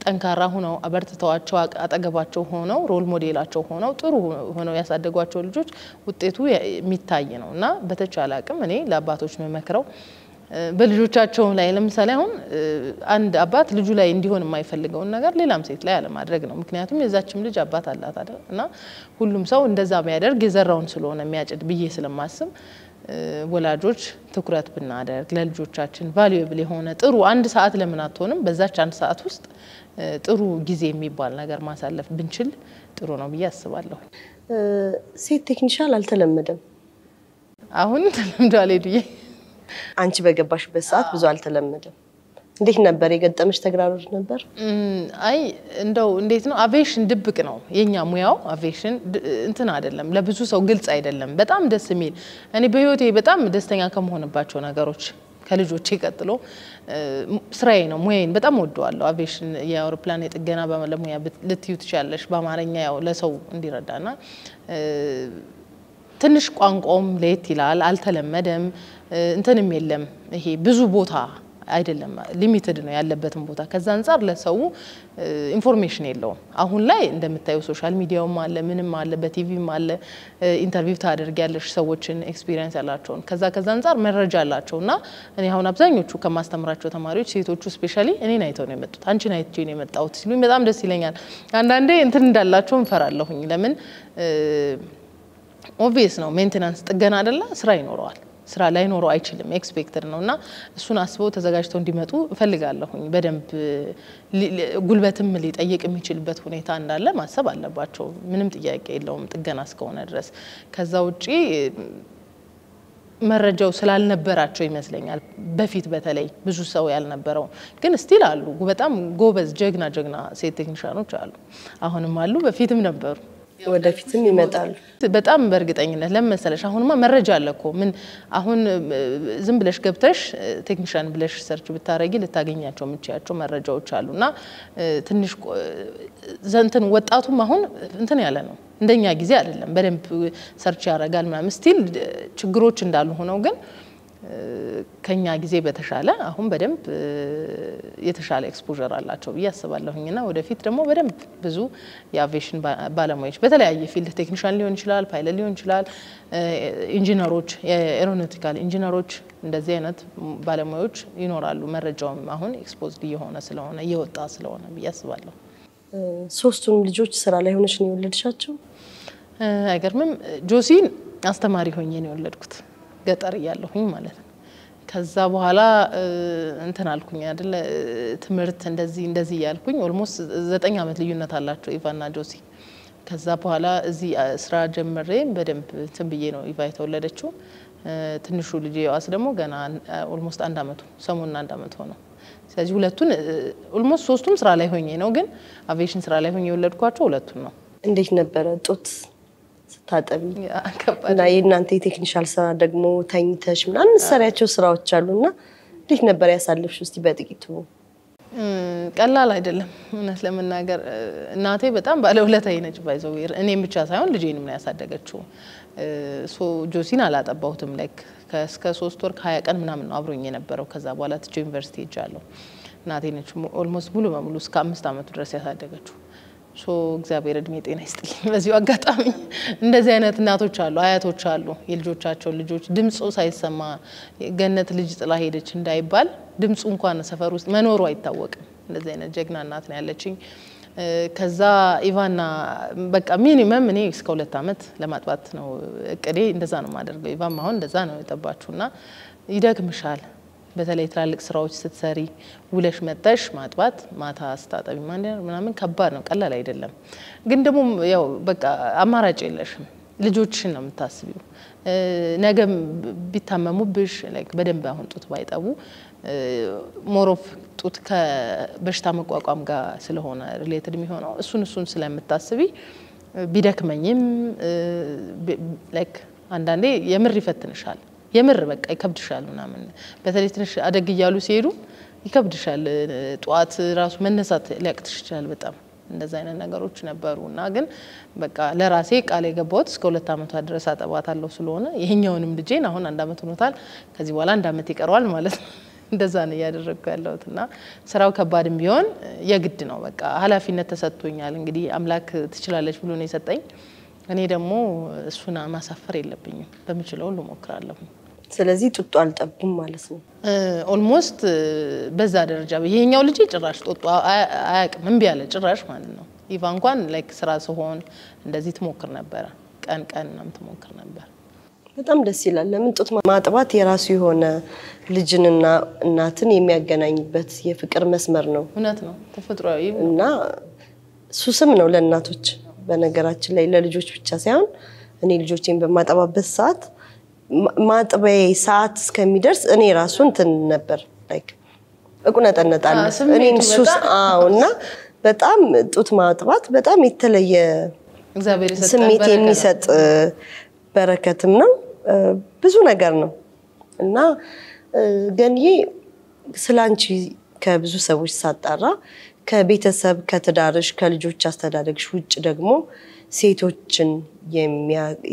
ጠንካራ ሆነው አበርትተዋቸው አጠገባቸው ሆነው ሮል ሞዴላቸው ሆነው ጥሩ ሆነው ያሳደጓቸው ልጆች ውጤቱ የሚታይ ነውና በተቻለ አቅም እኔ ለአባቶች መመክረው በልጆቻቸው ላይ ለምሳሌ አሁን አንድ አባት ልጁ ላይ እንዲሆን የማይፈልገው ነገር ሌላም ሴት ላይ አለ ማድረግ ነው ምክንያቱም የዛችም ልጅ አባት አላት አይደልና ሁሉም ሰው እንደዛ የሚያደርግ የዘራውን ስለሆነ የሚያጭድ ብዬ ስለማስብ ወላጆች ትኩረት ብናደርግ ለልጆቻችን ቫልዩብል የሆነ ጥሩ አንድ ሰዓት ለምን አትሆንም በዛች አንድ ሰዓት ውስጥ ጥሩ ጊዜ የሚባል ነገር ማሳለፍ ብንችል ጥሩ ነው ብዬ አስባለሁ ሴት ቴክኒሻል አልተለመደም አሁን ተለምዷል ሄዱዬ አንቺ በገባሽበት ሰዓት ብዙ አልተለመደም እንዴት ነበር የገጠመሽ ተግራሮች ነበር አይ እንደው እንዴት ነው አቪዬሽን ድብቅ ነው የኛ ሙያው አቪዬሽን እንትን አይደለም ለብዙ ሰው ግልጽ አይደለም በጣም ደስ የሚል እኔ በህይወቴ በጣም ደስተኛ ከመሆንባቸው ነገሮች ከልጆቼ ቀጥሎ ስራዬ ነው ሙያዬን በጣም ወደዋለሁ አቪዬሽን የአውሮፕላን የጥገና ባለሙያ ልትዩ ትችላለሽ በአማርኛ ያው ለሰው እንዲረዳና ትንሽ ቋንቋውም ለየት ይላል አልተለመደም እንትንም የለም ይሄ ብዙ ቦታ አይደለም ሊሚትድ ነው ያለበትን ቦታ ከዛ አንፃር ለሰው ኢንፎርሜሽን የለውም አሁን ላይ እንደምታዩ ሶሻል ሚዲያውም አለ ምንም አለ በቲቪም አለ ኢንተርቪው ታደርጊያለሽ ሰዎችን ኤክስፒሪየንስ ያላቸውን ከዛ አንፃር መረጃ አላቸውና እኔ አሁን አብዛኞቹ ከማስተምራቸው ተማሪዎች ሴቶቹ ስፔሻሊ እኔን አይተው ነው የመጡት አንቺን አይቼ ነው የመጣሁት ሲሉኝ በጣም ደስ ይለኛል አንዳንዴ እንትን እንዳላቸው እንፈራለሁኝ ለምን ኦብቪየስ ነው ሜንቴናንስ ጥገና አይደለ ስራ ይኖረዋል ስራ ላይ ኖሮ አይችልም ኤክስፔክትድ ነውና እሱን አስበው ተዘጋጅተው እንዲመጡ ፈልጋለሁኝ በደንብ ጉልበትም ሊጠይቅ የሚችልበት ሁኔታ እንዳለ ማሰብ አለባቸው ምንም ጥያቄ የለውም ጥገና እስከሆነ ድረስ ከዛ ውጪ መረጃው ስላልነበራቸው ይመስለኛል በፊት በተለይ ብዙ ሰው ያልነበረው ግን ስቲል አሉ በጣም ጎበዝ ጀግና ሴት ቴክኒሻኖች አሉ አሁንም አሉ በፊትም ነበሩ ወደፊትም ይመጣሉ በጣም በርግጠኝነት ለምሳሌ አሁንማ መረጃ አለኮ ምን አሁን ዝም ብለሽ ገብተሽ ቴክኒሻን ብለሽ ሰርች ብታረጊ ልታገኛቸው ምንጫቸው መረጃዎች አሉና ትንሽ ዘንተን ወጣቱም አሁን እንትን ያለ ነው እንደኛ ጊዜ አይደለም በደንብ ሰርች ያረጋል ማለት ስቲል ችግሮች እንዳሉ ሆነው ግን ከኛ ጊዜ በተሻለ አሁን በደንብ የተሻለ ኤክስፖዠር አላቸው ያስባለሁኝና ወደፊት ደግሞ በደንብ ብዙ የአቪዬሽን ባለሙያዎች በተለያየ ፊልድ ቴክኒሻን ሊሆን ይችላል ፓይለት ሊሆን ይችላል ኢንጂነሮች ኤሮኖቲካል ኢንጂነሮች እንደዚህ አይነት ባለሙያዎች ይኖራሉ መረጃውም አሁን ኤክስፖዝድ የሆነ ስለሆነ የወጣ ስለሆነ ያስባለሁ ሶስቱም ልጆች ስራ ላይ ሆነሽ ነው የወለድሻቸው አይገርምም ጆሲን አስተማሪ ሆኜ ነው የወለድኩት ገጠር ያለሁኝ ማለት ነው ከዛ በኋላ እንትን አልኩኝ አይደል ትምርት እንደዚህ ያልኩኝ ኦልሞስት 9 አመት ልዩነት አላቸው ኢቫና ጆሲ ከዛ በኋላ እዚህ ስራ ጀምሬ በደንብ ትንብዬ ነው ኢቫ የተወለደችው ትንሹ ልጅ ያዋስ ደግሞ ገና ኦልሞስት 1 አመቱ ሰሞኑን 1 አመት ሆነው ስለዚህ ሁለቱን ኦልሞስት ሶስቱም ስራ ላይ ሆኜ ነው ግን አቪዬሽን ስራ ላይ ሆኜ የወለድኳቸው ሁለቱን ነው እንዴት ነበር ጡት ስታጠቢ እና የእናንተ የቴክኒሻል ስራ ደግሞ ተኝተሽ ምናምን ሰራያቸው ስራዎች አሉና እንዴት ነበር ያሳልፍሽ እስቲ በጥቂቱ ቀላል አይደለም እውነት ለመናገር እናቴ በጣም ባለውለታዬ ነች ባይዘው እኔም ብቻ ሳይሆን ልጄንም ነው ያሳደገችው ሶ ጆሲን አላጠባሁትም ላይክ እስከ 3 ወር 20 ቀን ምናምን ነው አብሮኝ የነበረው ከዛ በኋላ ትቼ ዩኒቨርሲቲ ሄጃለሁ እናቴ ነች ኦልሞስት ሙሉ በሙሉ እስከ 5 አመት ድረስ ያሳደገችው ሶ እግዚአብሔር እድሜ ጤና ይስጥልኝ በዚሁ አጋጣሚ እንደዚህ አይነት እናቶች አሉ አያቶች አሉ የልጆቻቸው ልጆች ድምጹ ሳይሰማ ገነት ልጅ ጥላ ሄደች እንዳይባል ድምጹ እንኳን ሰፈር ውስጥ መኖሩ አይታወቅም እንደዚህ አይነት ጀግና እናት ነው ያለችኝ ከዛ ኢቫና በቃ ሚኒመም እኔ እስከ 2 አመት ለማጥባት ነው እቅዴ እንደዛ ነው ማደርገው ኢቫም አሁን እንደዛ ነው የጠባችውና ይደክምሻል በተለይ ትላልቅ ስራዎች ስትሰሪ ውለሽ መጣሽ ማጥባት ማታ አስታጠቢ ምናምን ከባድ ነው ቀላል አይደለም ግን ደግሞ ያው በቃ አማራጭ የለሽም ልጆችሽን ነው የምታስቢው ነገ ቢታመሙብሽ ላይክ በደንብ አሁን ጡት ባይጠቡ ሞሮፍ ጡት ከበሽታ መቋቋም ጋር ስለሆነ ሪሌትድ የሚሆነው እሱን ስለምታስቢ ቢደክመኝም ላይክ አንዳንዴ የምር ይፈትንሻል የምር በቃ ይከብድሻል ምናምን በተለይ ትንሽ አደግ ይያሉ ሲሄዱ ይከብድሻል ጧት ራሱ መነሳት ሊያቅትሽ ይችላል በጣም እንደዛ አይነት ነገሮች ነበርውና ግን በቃ ለራሴ ቃል የገባሁት እስከ 2 አመቷ ድረስ አጠባታለሁ ስለሆነ ይሄኛውንም ልጄን አሁን 1 አመት ሆኖታል ከዚህ በኋላ 1 አመት ይቀርዋል ማለት ነው እንደዛ ነው ያደረኩ ያለሁትና ስራው ከባድም ቢሆን የግድ ነው በቃ ኃላፊነት ተሰጥቶኛል እንግዲህ አምላክ ትችላለች ብሎ ነው የሰጠኝ እኔ ደግሞ እሱና ማሳፈር የለብኝም በመችለው ሁሉ ሞክራለሁ ስለዚህ ጡጦ አልጠቡም ማለት ነው ኦልሞስት በዛ ደረጃ ይሄኛው ልጅ ጭራሽ ጡጦ አያቅም እንቢ ያለ ጭራሽ ማለት ነው ኢቫ እንኳን ላይክ ስራ ሲሆን እንደዚህ ትሞክር ነበር ቀን ነው ትሞክር ነበር በጣም ደስ ይላል ለምን ጡት ማጥባት የራሱ የሆነ ልጅንና እናትን የሚያገናኝበት የፍቅር መስመር ነው እውነት ነው ተፈጥሯዊ እና ሱስም ነው ለእናቶች በነገራችን ላይ ለልጆች ብቻ ሳይሆን እኔ ልጆቼን በማጠባበት ሰዓት ማጥበይ ሰዓት እስከሚደርስ እኔ ራሱ እንትን ነበር ላይክ እቁነጠነጣለሁ እኔን ሱስ እና በጣም ጡት ማጥባት በጣም የተለየ እግዚአብሔር ስሜት የሚሰጥ በረከትም ነው ብዙ ነገር ነው እና ገንዬ ስላንቺ ከብዙ ሰዎች ሳጣራ ከቤተሰብ ከትዳርሽ ከልጆች አስተዳደግሽ ውጭ ደግሞ ሴቶችን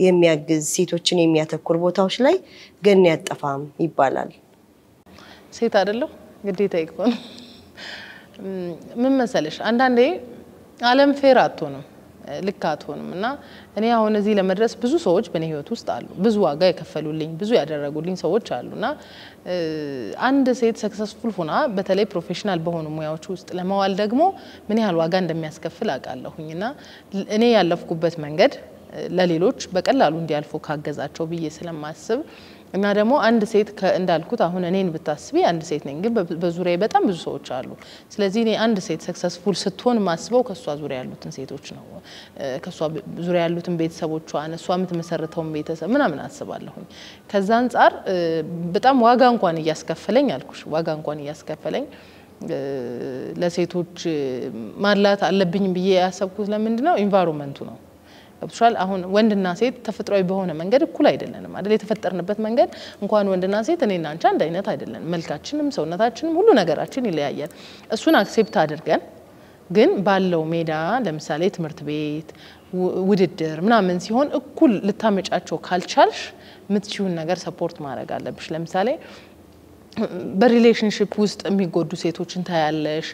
የሚያግዝ ሴቶችን የሚያተኩር ቦታዎች ላይ ገን ያጠፋም ይባላል ሴት አይደለም ግዴታ ይቆን ምን መሰለሽ አንዳንዴ ዓለም ፌር አትሆንም ልክ አትሆንምና እኔ አሁን እዚህ ለመድረስ ብዙ ሰዎች በኔ ህይወት ውስጥ አሉ ብዙ ዋጋ የከፈሉልኝ ብዙ ያደረጉልኝ ሰዎች አሉና አንድ ሴት ሰክሰስፉል ሆና በተለይ ፕሮፌሽናል በሆኑ ሙያዎች ውስጥ ለማዋል ደግሞ ምን ያህል ዋጋ እንደሚያስከፍል አቃለሁኝና እኔ ያለፍኩበት መንገድ ለሌሎች በቀላሉ እንዲያልፉ ካገዛቸው ብዬ ስለማስብ እና ደግሞ አንድ ሴት እንዳልኩት አሁን እኔን ብታስቢ አንድ ሴት ነኝ ግን በዙሪያዬ በጣም ብዙ ሰዎች አሉ ስለዚህ እኔ አንድ ሴት ሰክሰስፉል ስትሆን ማስበው ከሷ ዙሪያ ያሉትን ሴቶች ነው ከሷ ዙሪያ ያሉትን ቤተሰቦቿን እሷ የምትመሰርተው ቤተሰብ ምናምን አስባለሁኝ ከዛ አንፃር በጣም ዋጋ እንኳን ያስከፈለኝ አልኩሽ ዋጋ እንኳን ያስከፈለኝ ለሴቶች ማላት አለብኝ ብዬ ያሰብኩት ለምንድነው ኢንቫይሮንመንቱ ነው ገብቷል አሁን ወንድና ሴት ተፈጥሯዊ በሆነ መንገድ እኩል አይደለንም አይደል የተፈጠርንበት መንገድ እንኳን ወንድና ሴት እኔና አንቺ አንድ አይነት አይደለም መልካችንም ሰውነታችንም ሁሉ ነገራችን ይለያያል እሱን አክሴፕት አድርገን ግን ባለው ሜዳ ለምሳሌ ትምህርት ቤት ውድድር ምናምን ሲሆን እኩል ልታመጫቸው ካልቻልሽ ምትችውን ነገር ሰፖርት ማድረግ አለብሽ ለምሳሌ በሪሌሽንሺፕ ውስጥ የሚጎዱ ሴቶችን ታያለሽ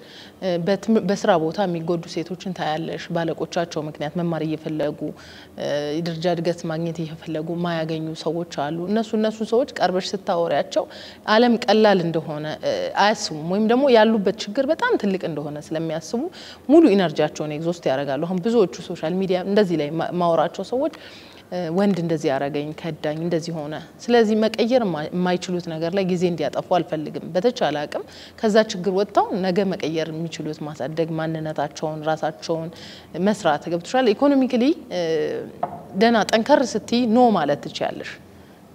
በስራ ቦታ የሚጎዱ ሴቶችን ታያለሽ ባለቆቻቸው ምክንያት መማር እየፈለጉ የደረጃ እድገት ማግኘት እየፈለጉ ማያገኙ ሰዎች አሉ እነሱ ሰዎች ቀርበሽ ስታወሪያቸው ዓለም ቀላል እንደሆነ አያስቡም ወይም ደግሞ ያሉበት ችግር በጣም ትልቅ እንደሆነ ስለሚያስቡ ሙሉ ኢነርጂያቸውን ኤግዞስት ያደርጋሉ አሁን ብዙዎቹ ሶሻል ሚዲያ እንደዚህ ላይ ማወራቸው ሰዎች ወንድ እንደዚህ ያረጋኝ ከዳኝ እንደዚህ ሆነ ስለዚህ መቀየር የማይችሉት ነገር ላይ ጊዜ እንዲያጠፉ አልፈልግም በተቻለ አቅም ከዛ ችግር ወጣው ነገ መቀየር የሚችሉት ማሳደግ ማንነታቸውን ራሳቸውን መስራት ገብቷል ኢኮኖሚካሊ ደና ጠንከር ስቲ ኖ ማለት ትችያለሽ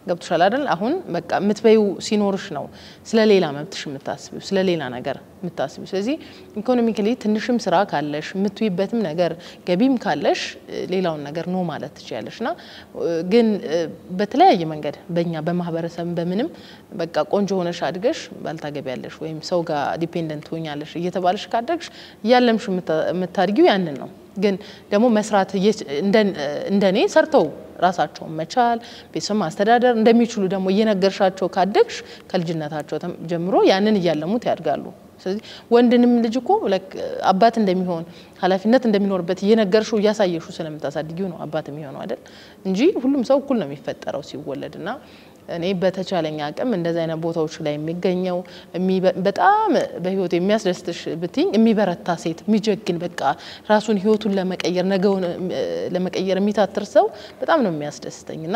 ገብቷል አይደል አሁን በቃ ምትበዩ ሲኖርሽ ነው ስለሌላ መብትሽ የምታስቢው ስለሌላ ነገር የምታስቢው ስለዚህ ኢኮኖሚካሊ ትንሽም ስራ ካለሽ ምትይበትም ነገር ገቢም ካለሽ ሌላውን ነገር ነው ማለት ትችያለሽና ግን በተለያየ መንገድ በእኛ በማህበረሰብ በምንም በቃ ቆንጆ ሆነሽ አድገሽ ባልታገቢያለሽ ወይም ሰው ጋር ዲፔንደንት ሆኛለሽ እየተባለሽ ካደግሽ ያለምሽ የምታድጊው ያንን ነው ግን ደግሞ መስራት እንደኔ ሰርተው ራሳቸው መቻል ቤተሰብ ማስተዳደር እንደሚችሉ ደግሞ እየነገርሻቸው ካደግሽ ከልጅነታቸው ጀምሮ ያንን ያያለሙት ያድጋሉ ስለዚህ ወንድንም ልጅ እኮ አባት እንደሚሆን ኃላፊነት እንደሚኖርበት እየነገርሽው ያሳየሽው ስለምታሳድጊው ነው አባት የሚሆነው አይደል እንጂ ሁሉም ሰው እኩል ነው የሚፈጠረው ሲወለድና እኔ በተቻለኛ አቅም እንደዛ አይነት ቦታዎች ላይ የሚገኘው በጣም በህይወት የሚያስደስትሽ ብትኝ የሚበረታ ሴት የሚጀግን በቃ ራሱን ህይወቱን ለመቀየር ነገውን ለመቀየር የሚታትር ሰው በጣም ነው የሚያስደስተኝና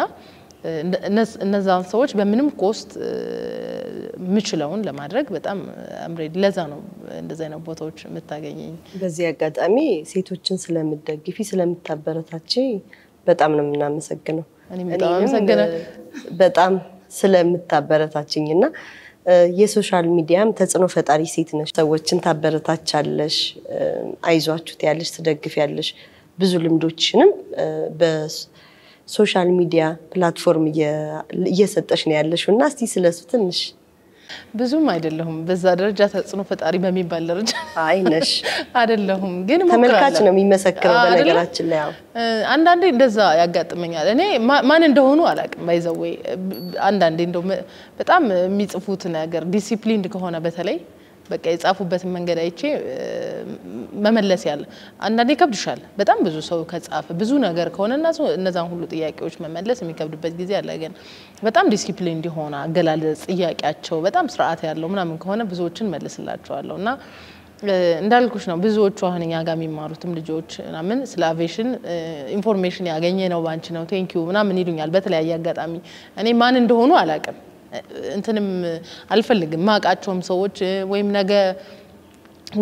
እነዛን ሰዎች በምንም ኮስት ምችለውን ለማድረግ በጣም አምሬድ ለዛ ነው እንደዛ አይነት ቦታዎች የምታገኘኝ በዚህ አጋጣሚ ሴቶችን ስለምትደግፊ ስለምታበረታቺ በጣም ነው እናመሰግነው እኔ በጣም አመሰግናለሁ በጣም ስለምታበረታቺኝና የሶሻል ሚዲያም ተጽዕኖ ፈጣሪ ሴት ነሽ ሰዎችን ታበረታቻለሽ አይዟችሁ ያለሽ ትደግፊያለሽ ብዙ ልምዶችንም በሶሻል ሚዲያ ፕላትፎርም እየሰጠሽ ነው ያለሽውና እስቲ ስለሱ ትንሽ ብዙም አይደለሁም በዛ ደረጃ ተጽዕኖ ፈጣሪ በሚባል ደረጃ አይነሽ አይደለሁም ግን ተመልካች ነው የሚመሰክረው በነገራችን ላይ አንዳንዴ እንደዛ ያጋጥመኛል እኔ ማን እንደሆኑ አላቅም ባይዘው አንዳንዴ እንደው በጣም የሚጽፉት ነገር ዲሲፕሊንድ ከሆነ በተለይ በቃ የጻፉበት መንገድ አይቼ መመለስ ያለ አንዳንዴ ከብድሻል በጣም ብዙ ሰው ከጻፈ ብዙ ነገር ከሆነና እነዛን ሁሉ ጥያቄዎች መመለስ የሚከብድበት ጊዜ አለ ግን በጣም ዲሲፕሊን እንዲሆነ አገላለጽ ጥያቄያቸው በጣም ስርዓት ያለው ምናምን ከሆነ ብዙዎችን መልስላቸዋለሁና እንዳልኩሽ ነው ብዙዎቹ አሁን እኛ ጋር የሚማሩትም ልጆች ምናምን ስለ አቪዬሽን ኢንፎርሜሽን ያገኘ ነው ባንቺ ነው ቴንኪዩ ምናምን ይሉኛል በተለያየ አጋጣሚ እኔ ማን እንደሆኑ አላቅም እንትንም አልፈልግም ማቃቸውም ሰዎች ወይም ነገ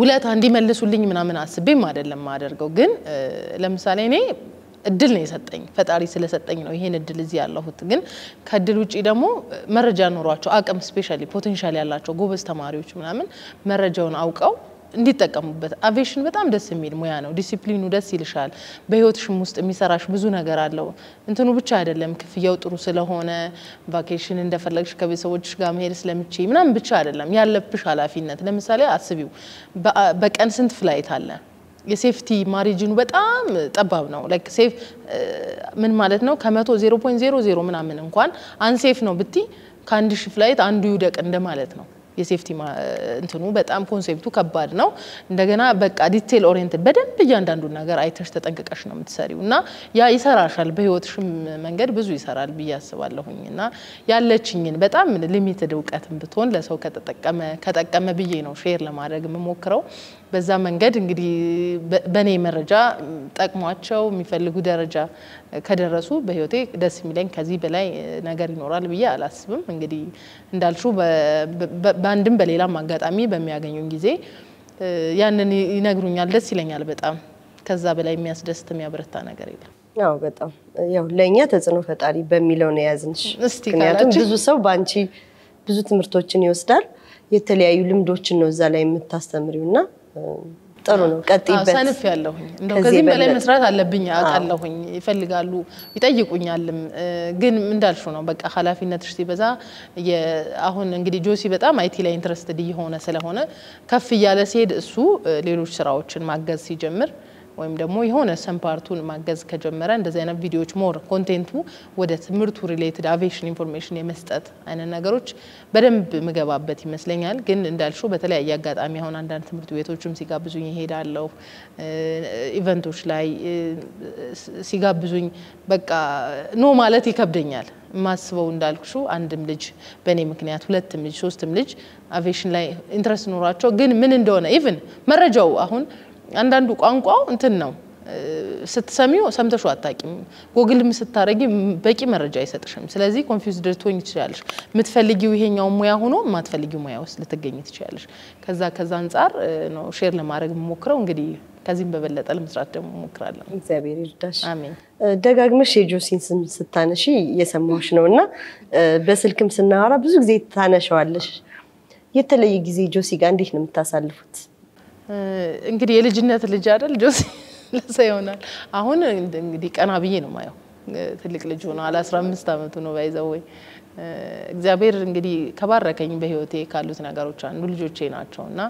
ውለታ እንዲመልሱልኝ ምናምን አስቤም አይደለም ማደርገው ግን ለምሳሌ እኔ እድል ነው የሰጠኝ ፈጣሪ ስለሰጠኝ ነው ይሄን እድል እዚህ ያለሁት ግን ከእድል ውጪ ደግሞ መረጃ ኖሯቸው አቅም ስፔሻሊ ፖቴንሻል ያላቸው ጎበዝ ተማሪዎች ምናምን መረጃውን አውቀው እንዲጠቀሙበት አቪዬሽን በጣም ደስ የሚል ሙያ ነው ዲሲፕሊኑ ደስ ይልሻል በህይወትሽም ውስጥ የሚሰራሽ ብዙ ነገር አለው እንትኑ ብቻ አይደለም ክፍያው ጥሩ ስለሆነ ቫኬሽን እንደፈለግሽ ከቤተሰቦችሽ ጋር መሄድ ስለምትችይ ምናምን ብቻ አይደለም ያለብሽ ኃላፊነት ለምሳሌ አስቢው በቀን ስንት ፍላይት አለ የሴፍቲ ማርጂኑ በጣም ጠባብ ነው ላይክ ሴፍ ምን ማለት ነው ከ100 0.00 ምናምን እንኳን አንሴፍ ነው ብቲ ከአንድ ሺህ ፍላይት አንዱ ይውደቅ እንደማለት ነው የሴፍቲ እንትኑ በጣም ኮንሴፕቱ ከባድ ነው እንደገና በቃ ዲቴል ኦሪየንትድ በደንብ እያንዳንዱ ነገር አይተሽ ተጠንቅቀሽ ነው የምትሰሪውና ያ ይሰራሻል በህይወትሽም መንገድ ብዙ ይሰራል ብያስባለሁኝና ያለችኝን በጣም ሊሚትድ ዕውቀትም ብትሆን ለሰው ከተጠቀመ ብዬ ነው ሼር ለማድረግ የምሞክረው በዛ መንገድ እንግዲህ በኔ መረጃ ጠቅሟቸው የሚፈልጉ ደረጃ ከደረሱ በህይወቴ ደስ የሚለኝ ከዚህ በላይ ነገር ይኖራል ብዬ አላስብም እንግዲህ እንዳልሽው በአንድም በሌላም አጋጣሚ በሚያገኙን ጊዜ ያንን ይነግሩኛል ደስ ይለኛል በጣም ከዛ በላይ የሚያስደስት የሚያበረታ ነገር የለም ያው በጣም ያው ለኛ ተጽዕኖ ፈጣሪ በሚለው ነው ያዝንሽ ምክንያቱም ብዙ ሰው ባንቺ ብዙ ትምህርቶችን ይወስዳል የተለያዩ ልምዶችን ነው እዛ ላይ የምታስተምሪውና ጥሩ ነው ቀጥይበት ሰንፍ ያለሁኝ እንደው ከዚህ በላይ መስራት አለብኝ አቃለሁኝ ይፈልጋሉ ይጠይቁኛልም ግን እንዳልሽው ነው በቃ ኃላፊነትሽ ሲበዛ አሁን እንግዲህ ጆሲ በጣም አይቲ ላይ ኢንትረስትድ ይሆነ ስለሆነ ከፍ ያለ ሲሄድ እሱ ሌሎች ስራዎችን ማገዝ ሲጀምር ወይም ደግሞ የሆነ ሰምፓርቱን ማገዝ ከጀመረ እንደዚህ አይነት ቪዲዮዎች ሞር ኮንቴንቱ ወደ ትምርቱ ሪሌትድ አቪዬሽን ኢንፎርሜሽን የመስጠት አይነት ነገሮች በደንብ መገባበት ይመስለኛል ግን እንዳልሽው በተለያየ አጋጣሚ አሁን አንዳንድ ትምርት ቤቶችም ሲጋብዙኝ ይሄዳለሁ ኢቨንቶች ላይ ሲጋብዙኝ በቃ ኖ ማለት ይከብደኛል ማስበው እንዳልኩሽው አንድም ልጅ በኔ ምክንያት ሁለትም ልጅ ሶስትም ልጅ አቪዬሽን ላይ ኢንትረስት ኖራቸው ግን ምን እንደሆነ ኢቭን መረጃው አሁን አንዳንዱ ቋንቋው እንትን ነው ስትሰሚው ሰምተሽው አጣቂም ጎግልም ስታረጊ በቂ መረጃ አይሰጥሽም ስለዚህ ኮንፊውዝድ ልትሆኚ ትችያለሽ ምትፈልጊው ይሄኛው ሙያ ሆኖ ማትፈልጊው ሙያ ውስጥ ልትገኝ ትችያለሽ ከዛ አንፃር ነው ሼር ለማድረግ መሞክረው እንግዲህ ከዚህም በበለጠ ለመስራት ደግሞ ሞክራለሁ እግዚአብሔር ይርዳሽ አሜን ደጋግመሽ የጆሲን ስም ስታነሺ እየሰማሁሽ ነውና በስልክም ስናወራ ብዙ ጊዜ ታነሻዋለሽ የተለየ ጊዜ ጆሲ ጋር እንዴት ነው የምታሳልፉት እንግዲህ የልጅነት ልጅ አይደል ጆሲ ለሰይሆናል አሁን እንግዲህ ቀና ብዬ ነው ማየው ትልቅ ልጅ ሆኖ 15 አመቱ ነው ባይዘው እግዚአብሔር እንግዲህ ከባረከኝ በህይወቴ ካሉት ነገሮች አንዱ ልጆቼ ናቸውና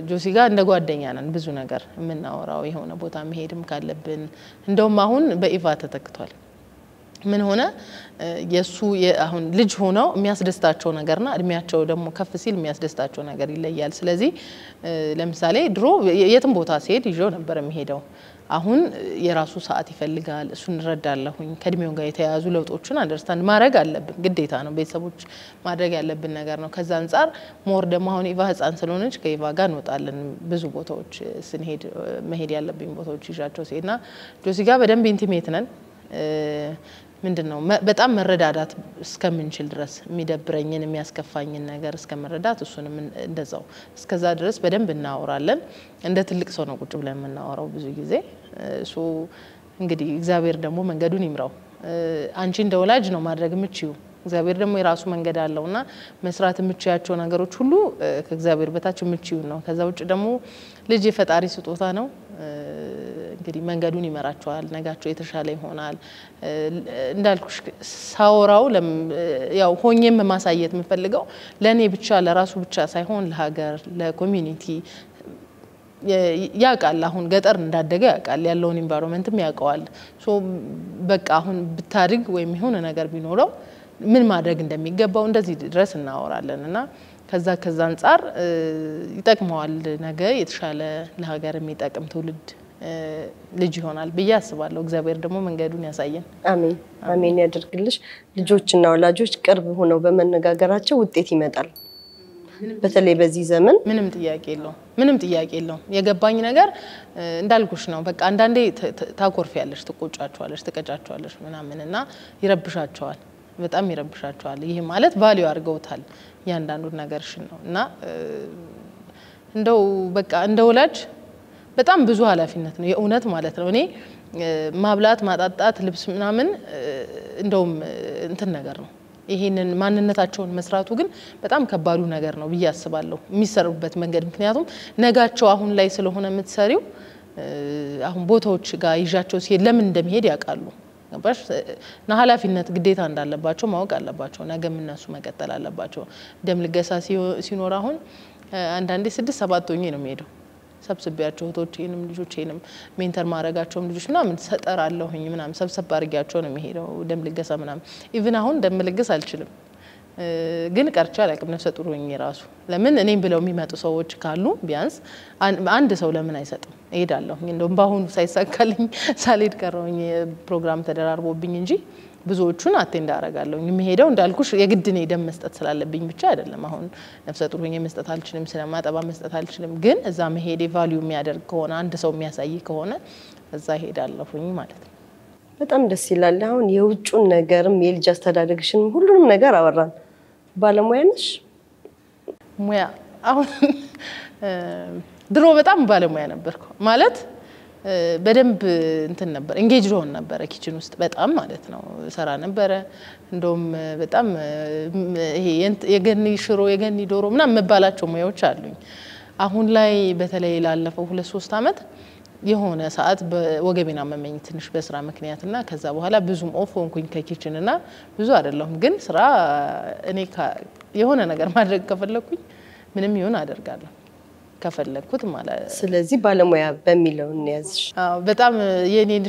ጆሲ ጋር እንደ ጓደኛ ነን ብዙ ነገር የምናወራው የሆነ ቦታ መሄድም ካለብን እንደውም አሁን በኢቫ ተተክቷል ምን ሆነ የሱ አሁን ልጅ ሆነው የሚያስደስታቸው ነገርና እድሜያቸው ደግሞ ከፍ ሲል የሚያስደስታቸው ነገር ይለያል ስለዚህ ለምሳሌ ድሮ የትም ቦታ ሲሄድ ይዤው ነበር የሚሄደው አሁን የራሱ ሰዓት ይፈልጋል እሱን ረዳለሁኝ ከእድሜው ጋር የተያያዙ ለውጦችን አንደርስታንድ ማድረግ አለብን ግዴታ ነው ቤተሰቦች ማድረግ ያለብን ነገር ነው ከዛ አንፃር ሞር ደግሞ አሁን ኢቫ ህፃን ስለሆነች ከኢቫ ጋር እንወጣለን ብዙ ቦታዎች ስንሄድ መሄድ ያለብን ቦታዎች ይዣቸው ሲሄድና ጆሲ ጋር በደንብ ኢንቲሜት ነን ምንድነው በጣም መረዳዳት እስከምንችል ድረስ የሚደብረኝን የሚያስከፋኝን ነገር እስከመረዳት እሱንም እንደዛው እስከዛ ድረስ በደንብ እናወራለን እንደ ትልቅ ሰው ነው ቁጭ ብለን የምናወራው ብዙ ጊዜ ሶ እንግዲህ እግዚአብሔር ደግሞ መንገዱን ይምራው አንቺ እንደ ወላጅ ነው ማድረግ የምትችይው እግዚአብሔር ደግሞ የራሱ መንገድ አለውና መስራት የምትችያቸው ነገሮች ሁሉ ከእግዚአብሔር በታች የምትችይው ነው ከዛ ውጭ ደግሞ ልጅ የፈጣሪ ስጦታ ነው እንግዲህ መንገዱን ይመራቸዋል ነጋቸው የተሻለ ይሆናል እንዳልኩሽ ሳወራው ያው ሆኜም ማሳየት የምፈልገው ለኔ ብቻ ለራሱ ብቻ ሳይሆን ለሀገር ለኮሚኒቲ ያቃል አሁን ገጠር እንዳደገ ያቃል ያለውን ኢንቫይሮንመንትም ያቀዋል ሶ በቃ አሁን ብታድግ ወይም የሆነ ነገር ቢኖረው ምን ማድረግ እንደሚገባው እንደዚህ ድረስ እናወራለንና ከዛ አንፃር ይጠቅመዋል ነገ የተሻለ ለሀገር የሚጠቅም ትውልድ ልጅ ይሆናል በያ አስባለሁ እግዚአብሔር ደግሞ መንገዱን ያሳየን አሜን አሜን ያድርግልሽ ልጆችና ወላጆች ቅርብ ሆነው በመነጋገራቸው ውጤት ይመጣል በተለይ በዚህ ዘመን ምንም ጥያቄ የለው የገባኝ ነገር እንዳልኩሽ ነው በቃ አንዳንዴ ታኮርፊያለሽ ትቆጫቸዋለሽ ተቀጫቸዋለሽ ምናምንና ይረብሻቸዋል በጣም ይረብሻቸዋል ይሄ ማለት ቫልዩ አድርገውታል ያንዳንዱ ነገርሽን ነውና እንደው በቃ እንደ ወላጅ በጣም ብዙ ኃላፊነት ነው የኡነት ማለት ነው እኔ ማብላት ማጣጣት ልብስ ምናምን እንደውም እንትን ነገር ነው ይሄንን ማንነታቸውን መስራቱ ግን በጣም ከባዱ ነገር ነው ብዬ አስባለሁ የሚሰሩበት መንገድ ምክንያቱም ነጋቸው አሁን ላይ ስለሆነ የምትሰሪው አሁን ቦታዎች ጋር ይዣቸው ሲሄድ ለምን እንደሚሄድ ያውቃሉ ገባሽ ኃላፊነት ግዴታ እንዳለባቸው ማወቅ አለባቸው ነገም እነሱ መቀጠል አለባቸው ደም ልገሳ ሲኖር አሁን አንዳንዴ 6-7 ሆኜ ነው የሚሄደው ሰብስቢያቸው ሆቶቼንም ልጆቼንም ሜንተር ማረጋቸውም ልጆች ምናምን ሰጠራለሁኝ ምናምን ሰብሰብ አድርጊያቸው ነው የሚሄደው ደም ልገሳ ምናምን ኢቭን አሁን ደም ልገሳ አልችልም ግን ቀርቻ አላቅም ነፍሰ ጡር ሆኜ ራሱ ለምን እኔም ብለው የሚመጡ ሰዎች ካሉ ቢያንስ አንድ ሰው ለምን አይሰጥም እሄዳለሁ እንደውም ባሁን ሳይሳካልኝ ሳልሄድ ቀረውኝ ፕሮግራም ተደራርቦብኝ እንጂ ብዙዎቹን አቴንድ አደርጋለሁ የሚሄደው እንዳልኩሽ የግድ ነው ደም መስጠት ስላለብኝ ብቻ አይደለም አሁን ነፍሰ ጡር ሆኜ መስጠት አልችልም ስለማጠባ መስጠት አልችልም ግን እዛ መሄዴ ቫልዩ የሚያደርግ ከሆነ አንድ ሰው የሚያሳይ ከሆነ እዛ ሄዳለሁኝ ማለት ነው በጣም ደስ ይላል አሁን የውጭውን ነገርም የልጅ አስተዳደግሽን ሁሉንም ነገር አወራን ባለሙያ ነሽ ሙያ አሁን ድሮ በጣም ባለሙያ ነበርኩ ማለት በደንብ እንትን ነበር ኢንጌጅ ሆን ነበር ኪችን ውስጥ በጣም ማለት ነው ሰራ ነበር እንደውም በጣም ይሄ የገኒ ሽሮ የገኒ ዶሮ ምናምን መባላቸው ሙያዎች አሉኝ አሁን ላይ በተለይ ላለፈው 2-3 አመት የሆነ ሰዓት በወገቤና መመኝ ትንሽ በስራ ምክንያትና ከዛ በኋላ ብዙም ኦፍ ሆንኩኝ ከኪችንና ብዙ አይደለም ግን ስራ እኔ የሆነ ነገር ማድረግ ከፈለኩኝ ምንም ይሁን አደርጋለሁ ከፈለኩት ማለት ስለዚህ ባለሙያ በሚለው እንያዝሽ በጣም የኔን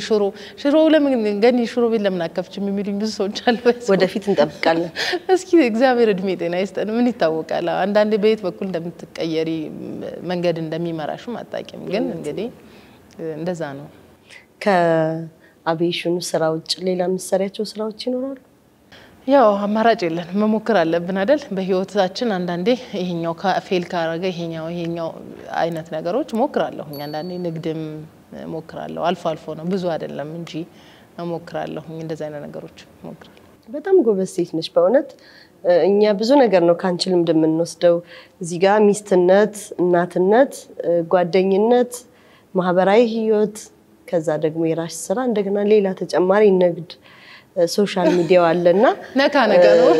ሽሮ ለምን ገኒ ሽሮ ቤት ለምን አከፍችም የሚሉኝ ብዙ ሰዎች አሉ ወደፊት እንጠብቃለን እስኪ እግዚአብሔር እድሜ ጤና ይስጠን ምን ይታወቃል አንዳንዴ በየት በኩል እንደምትቀየሪ መንገድ እንደሚመራሽ ማጣቂም ግን እንግዲህ እንደዛ ነው ከአቪዬሽኑ ስራ ውጭ ሌላ ምሰሪያቸው ስራዎች ይኖራሉ ያው አማራጭ የለን መሞከር አለብን አይደል በህይወታችን አንዳንዴ ይሄኛው ፌል ካረገ ይሄኛው አይነት ነገሮች ሞክራለሁ አንዳንዴ ንግድም ሞክራለሁ አልፎ ነው ብዙ አይደለም እንጂ ሞክራለሁ እንደዛ አይነት ነገሮች ሞክራለሁ በጣም ጎበዝ ሴት ነሽ በእውነት እኛ ብዙ ነገር ነው ካንቺ ልምድ የምንወስደው እዚህ ጋር ሚስትነት እናትነት ጓደኝነት ማህበራዊ ህይወት ከዛ ደግሞ የራስ ስራ እንደገና ሌላ ተጨማሪ ንግድ ሶሻል ሚዲያ አለና ነካ ነገር ነው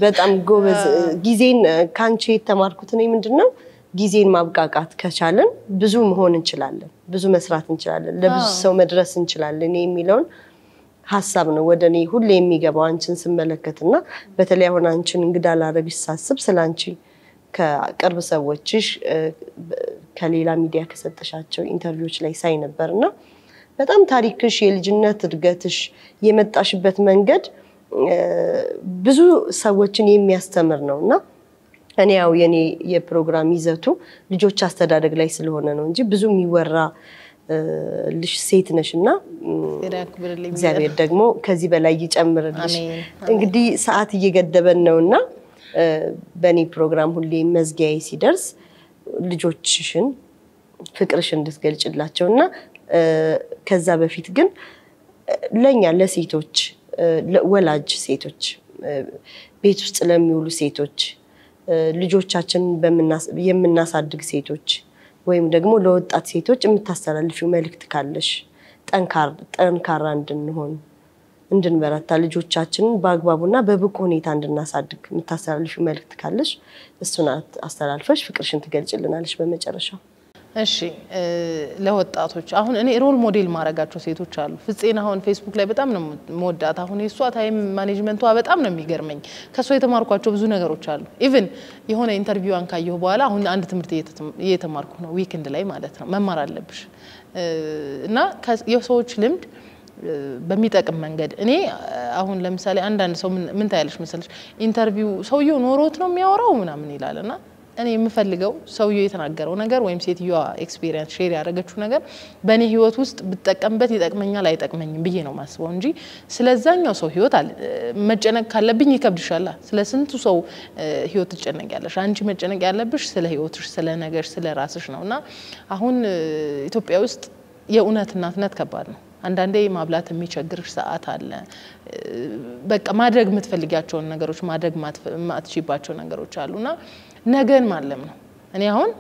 በጣም ጎበዝ ጊዜን ካንቺ ተማርኩት ነው ምንድነው ጊዜን ማብቃቃት ከቻለን ብዙ መሆን እንችላለን ብዙ መስራት እንችላለን ለብዙ ሰው መድረስ እንችላለን የሚለውን ሐሳብ ነው ወደኔ ሁሌ የሚገባው አንቺን ስመለከትና በተለይ አሁን አንቺን እንግዳ ላረግሽ ሳስብ ስላንቺ ከቅርብ ሰዎችሽ ከሌላ ሚዲያ ከሰጠሻቸው ኢንተርቪዎች ላይ ሳይ ነበርና በጣም ታሪክሽ የልጅነት እድገትሽ የመጣሽበት መንገድ ብዙ ሰዎችን የሚያስተምር ነውና እኔ ያው የኔ የፕሮግራም ይዘቱ ልጆች አስተዳደግ ላይ ስለሆነ ነው እንጂ ብዙ የሚወራ ልጅ ሴት ነሽና እግዚአብሔር ደግሞ ከዚህ በላይ ይጨምርልሽ እንግዲህ ሰዓት እየገደበን ነውና በኔ ፕሮግራም ሁሌ መዝጊያዬ ሲደርስ ልጆችሽን ፍቅርሽን እንድትገልጭላቸውና ከዛ በፊት ግን ለኛ ለሴቶች ወላጅ ሴቶች ቤት ውስጥ ለሚውሉ ሴቶች ልጆቻችን የምናሳድግ ሴቶች ወይም ደግሞ ለወጣት ሴቶች የምታስተላልፊው መልእክት ካለሽ ጠንካራ እንድንበረታ ልጆቻችንን በአግባቡና በብቁ ሁኔታ እንድናሳድግ የምታስተላልፊው መልእክት ካለሽ እሱን አስተላልፈሽ ፍቅርሽን ትገልጭልናለሽ በመጨረሻው። እሺ ለወጣቶች አሁን እኔ ሮል ሞዴል ማረጋቸው ሴቶች አሉ። ፍፄን አሁን ፌስቡክ ላይ በጣም ነው መወዳት። አሁን የሷ ታይም ማኔጅመንቷ በጣም ነው የሚገርመኝ። ከሷ የተማርኳቸው ብዙ ነገሮች አሉ። ኢቭን የሆነ ኢንተርቪዋን ካየሁ በኋላ አሁን አንድ ትምህርት እየተማርኩ ነው ዊክንድ ላይ ማለት ነው። መማር አለብሽ እና የሰዎች ልምድ በሚጠቅም መንገድ እኔ አሁን ለምሳሌ አንዳንድ ሰው ምን ታያለሽ መሰለሽ ኢንተርቪው ሰውየው ኖሮት ነው የሚያወራው ምናምን ይላልና እኔ የምፈልገው ሰውየው የተናገረው ነገር ወይም ሴትዮዋ ኤክስፒሪየንስ ሼር ያደረገችው ነገር በእኔ ህይወት ውስጥ ብትጠቀምበት ይጠቅመኛል አይጠቅመኝም ብዬ ነው ማስበው እንጂ ስለዛኛው ሰው ህይወት መጨነቅ ካለብኝ ይከብድሻል። ስለስንቱ ሰው ህይወት ትጨነቂያለሽ። አንቺ መጨነቅ ያለብሽ ስለ ህይወትሽ ስለ ነገርሽ ስለ ራስሽ ነውና አሁን ኢትዮጵያ ውስጥ የእውነት እናትነት ከባድ ነው። አንዳንዴ ማብላት የሚቸግርሽ ሰዓት አለ። በቃ ማድረግ የምትፈልጊያቸውን ነገሮች ማድረግ ማትችይባቸው ነገሮች አሉና ነገን ማለም ነው። እኔ አሁን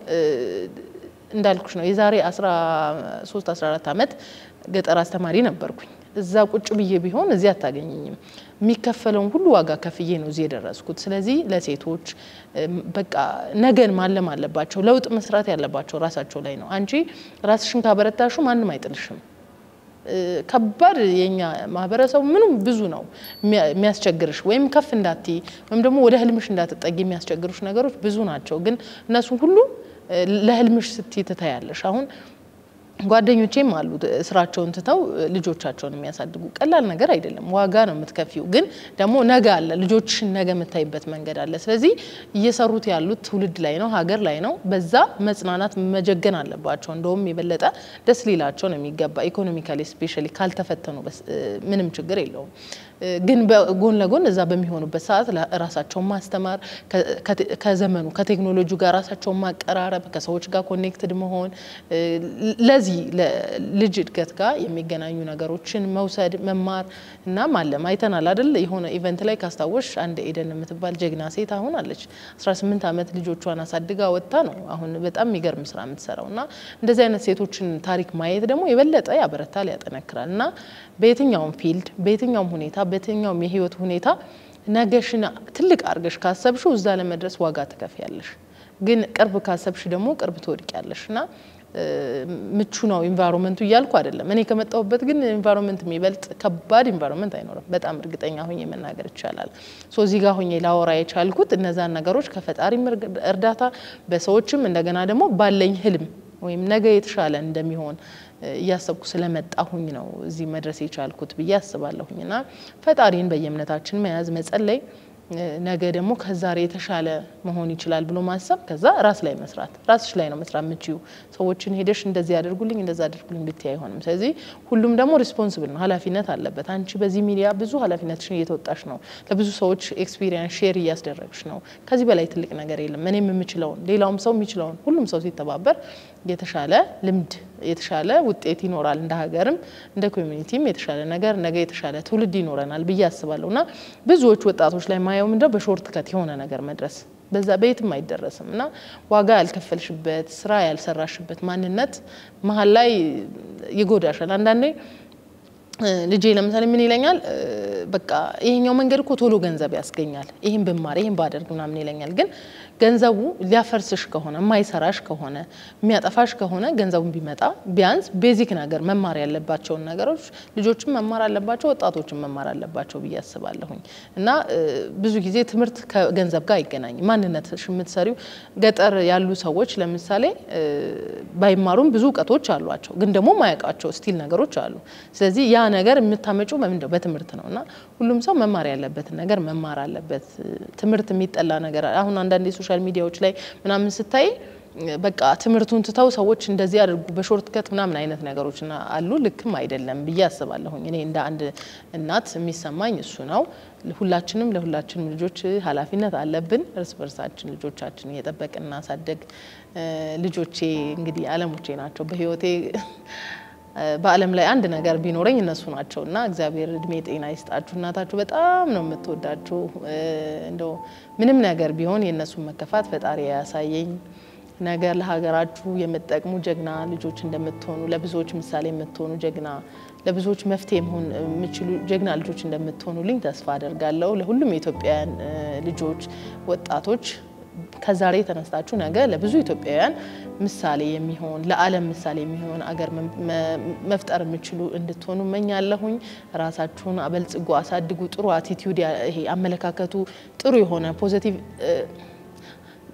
እንዳልኩሽ ነው የዛሬ 13 14 አመት ገጠር አስተማሪ ነበርኩኝ። እዛ ቁጭ ብዬ ቢሆን እዚህ አታገኘኝም። የሚከፈለውን ሁሉ ዋጋ ከፍዬ ነው እዚህ የደረስኩት። ስለዚህ ለሴቶች በቃ ነገን ማለም አለባቸው። ለውጥ መስራት ያለባቸው ራሳቸው ላይ ነው። አንቺ ራስሽን ካበረታሹ ማንም አይጥልሽም። ከባድ የኛ ማህበረሰብ ምንም ብዙ ነው የሚያስቸግርሽ ወይም ከፍ እንዳትዪ ወይም ደግሞ ወደ ህልምሽ እንዳትጠጊ የሚያስቸግሩሽ ነገሮች ብዙ ናቸው። ግን እነሱ ሁሉ ለህልምሽ ስትይ ትታያለሽ። አሁን ጓደኞቼም አሉ ስራቸውን ትተው ልጆቻቸውን የሚያሳድጉ ቀላል ነገር አይደለም። ዋጋ ነው የምትከፊው። ግን ደግሞ ነገ አለ ልጆችሽን ነገ የምታይበት መንገድ አለ። ስለዚህ እየሰሩት ያሉት ትውልድ ላይ ነው ሀገር ላይ ነው። በዛ መጽናናት መጀገን አለባቸው። እንደውም የበለጠ ደስ ሊላቸው ነው የሚገባ። ኢኮኖሚካሊ ስፔሻሊ ካልተፈተኑ ምንም ችግር የለውም። ግን በጎን ለጎን እዛ በሚሆኑበት ሰዓት ራሳቸውን ማስተማር ከዘመኑ ከቴክኖሎጂው ጋር ራሳቸውን ማቀራረብ ከሰዎች ጋር ኮኔክትድ መሆን ለዚህ ለልጅ እድገት ጋር የሚገናኙ ነገሮችን መውሰድ መማር እና ማለም አይተናል አይደል? የሆነ ኢቨንት ላይ ካስታወሽ አንድ ኤደን የምትባል ጀግና ሴት አሁን አለች 18 አመት ልጆቿን አሳድጋ ወጣ ነው አሁን በጣም የሚገርም ስራ የምትሰራውና እንደዚህ አይነት ሴቶችን ታሪክ ማየት ደግሞ የበለጠ ያበረታል ያጠነክራልና በየትኛውም ፊልድ በየትኛውም ሁኔታ በየትኛውም የህይወት ሁኔታ ነገሽን ትልቅ አርገሽ ካሰብሽው እዛ ለመድረስ ዋጋ ትከፍያለሽ። ግን ቅርብ ካሰብሽ ደግሞ ቅርብ ትወድቂያለሽና ምቹ ነው ኢንቫይሮንመንቱ እያልኩ አይደለም። እኔ ከመጣሁበት ግን ኢንቫይሮንመንት የሚበልጥ ከባድ ኢንቫይሮንመንት አይኖርም። በጣም እርግጠኛ ሆኜ መናገር ይቻላል። ሶ እዚህ ጋር ሆኜ ላወራ የቻልኩት እነዛን ነገሮች ከፈጣሪም እርዳታ በሰዎችም እንደገና ደግሞ ባለኝ ህልም ወይም ነገ የተሻለ እንደሚሆን ያሰብኩ ስለመጣሁኝ ነው እዚህ መድረስ የቻልኩት ብዬ አስባለሁኝና ፈጣሪን በየእምነታችን መያዝ መጸለይ ነገ ደግሞ ከዛሬ የተሻለ መሆን ይችላል ብሎ ማሰብ ከዛ ራስ ላይ መስራት ራስሽ ላይ ነው መስራት የምትችይው። ሰዎችን ሄደሽ እንደዚህ ያደርጉልኝ እንደዛ አድርጉልኝ ብትይ አይሆንም። ስለዚህ ሁሉም ደግሞ ሪስፖንሲብል ነው ኃላፊነት አለበት። አንቺ በዚህ ሚዲያ ብዙ ኃላፊነትሽን እየተወጣሽ ነው። ለብዙ ሰዎች ኤክስፒሪየንስ ሼር እያስደረግሽ ነው። ከዚህ በላይ ትልቅ ነገር የለም። እኔም የምችለውን ሌላውም ሰው የሚችለውን ሁሉም ሰው ሲተባበር የተሻለ ልምድ የተሻለ ውጤት ይኖራል። እንደ ሀገርም እንደ ኮሚኒቲም የተሻለ ነገር ነገ የተሻለ ትውልድ ይኖረናል ብዬ አስባለሁና ብዙዎች ወጣቶች ላይ ማየው ምንድነው በሾርት ከት የሆነ ነገር መድረስ በዛ ቤትም አይደረስምና ዋጋ ያልከፈልሽበት ስራ ያልሰራሽበት ማንነት መሃል ላይ ይጎዳሻል። አንዳንዴ ልጄ ለምሳሌ ምን ይለኛል በቃ ይሄኛው መንገድ እኮ ቶሎ ገንዘብ ያስገኛል ይሄን በማር ይሄን ባደርግ ምናምን ይለኛል። ግን ገንዘቡ ሊያፈርስሽ ከሆነ ማይሰራሽ ከሆነ የሚያጠፋሽ ከሆነ ገንዘቡን ቢመጣ ቢያንስ ቤዚክ ነገር መማር ያለባቸው ነገሮች ልጆችም መማር አለባቸው ወጣቶችም መማር አለባቸው ብዬ አስባለሁኝ። እና ብዙ ጊዜ ትምህርት ከገንዘብ ጋር አይገናኝም። ማንነትሽ የምትሰሪው ገጠር ያሉ ሰዎች ለምሳሌ ባይማሩም ብዙ ዕውቀቶች አሏቸው ግን ደግሞ ማያውቃቸው ስቲል ነገሮች አሉ። ስለዚህ ያ ነገር የምታመጪው ምንድነው በትምህርት ነውና ሁሉም ሰው መማር ያለበት ነገር መማር አለበት። ትምህርት የሚጠላ ነገር አሁን አንዳንድ ሶሻል ሚዲያዎች ላይ ምናምን ስታይ በቃ ትምህርቱን ትተው ሰዎች እንደዚህ ያደርጉ በሾርት ከት ምናምን አይነት ነገሮችና አሉ ልክም አይደለም ብዬ አስባለሁኝ። እኔ እንደ አንድ እናት የሚሰማኝ እሱ ነው። ሁላችንም ለሁላችንም ልጆች ኃላፊነት አለብን። እርስ በርሳችን ልጆቻችን እየጠበቅን እናሳደግ። ልጆቼ እንግዲህ አለሞቼ ናቸው በህይወቴ በአለም ላይ አንድ ነገር ቢኖረኝ እነሱ ናቸውና እግዚአብሔር እድሜ ጤና ይስጣችሁ እናታችሁ በጣም ነው የምትወዳችሁ እንደው ምንም ነገር ቢሆን የነሱን መከፋት ፈጣሪ ያሳየኝ ነገር ለሀገራችሁ የምትጠቅሙ ጀግና ልጆች እንደምትሆኑ ለብዙዎች ምሳሌ የምትሆኑ ጀግና ለብዙዎች መፍትሄ መሆን የምትችሉ ጀግና ልጆች እንደምትሆኑልኝ ተስፋ አደርጋለሁ ለሁሉም የኢትዮጵያውያን ልጆች ወጣቶች ከዛሬ ተነስታችሁ ነገ ለብዙ ኢትዮጵያውያን ምሳሌ የሚሆን ለዓለም ምሳሌ የሚሆን አገር መፍጠር የምትችሉ እንድትሆኑ መኛለሁኝ ራሳችሁን አበልጽጉ አሳድጉ ጥሩ አቲቲዩድ ይሄ አመለካከቱ ጥሩ የሆነ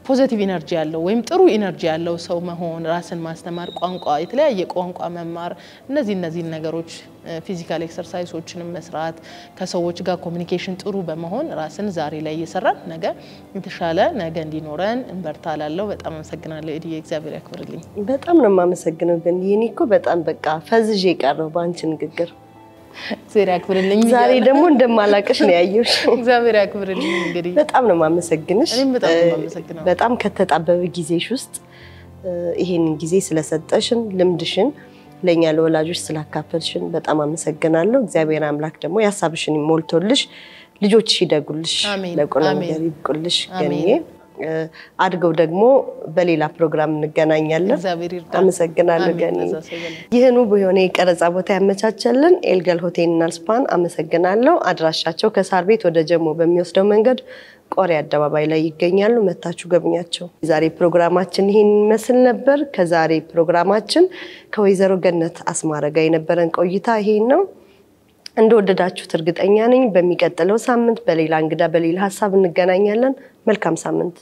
ፖዚቲቭ ኢነርጂ ያለው ወይም ጥሩ ኢነርጂ ያለው ሰው መሆን ራስን ማስተማር ቋንቋ የተለያየ ቋንቋ መማር እነዚህ ነገሮች ፊዚካል ኤክሰርሳይሶችን መስራት ከሰዎች ጋር ኮሙኒኬሽን ጥሩ በመሆን ራስን ዛሬ ላይ እየሰራን ነገ የተሻለ ነገ እንዲኖረን እንበርታላለሁ በጣም አመሰግናለሁ እዲ እግዚአብሔር ያክብርልኝ በጣም ነው ማመሰግነው ግን የኔኮ በጣም በቃ ፈዝዤ ቀረው ባንቺ ንግግር እግዚአብሔር ያክብርልኝ ዛሬ ደግሞ እንደማላቀሽ ነው ያየሁሽ እግዚአብሔር ያክብርልኝ እንግዲህ በጣም ነው ማመሰግንሽ በጣም ከተጣበበ ጊዜሽ ውስጥ ይሄንን ጊዜ ስለሰጠሽን ልምድሽን ለኛ ለወላጆች ስላካፈልሽን በጣም አመሰግናለሁ እግዚአብሔር አምላክ ደግሞ ያሳብሽን ይሞልቶልሽ ልጆችሽ ይደጉልሽ ለቆና ነገር ይብቁልሽ ገኔ አድገው ደግሞ በሌላ ፕሮግራም እንገናኛለን እግዚአብሔር ይርዳ አመሰግናለሁ ገኔ ይሄኑ በሆነ የቀረጻ ቦታ ያመቻቸልን ኤልገል ሆቴልና ስፓን አመሰግናለሁ አድራሻቸው ከሳር ቤት ወደ ጀሞ በሚወስደው መንገድ ቆሪ አደባባይ ላይ ይገኛሉ መታችሁ ገብኛቸው ዛሬ ፕሮግራማችን ይሄን መስል ነበር ከዛሬ ፕሮግራማችን ከወይዘሮ ገነት አስማረጋ የነበረን ቆይታ ይሄን ነው እንደወደዳችሁት እርግጠኛ ነኝ በሚቀጥለው ሳምንት በሌላ እንግዳ በሌላ ሐሳብ እንገናኛለን መልካም ሳምንት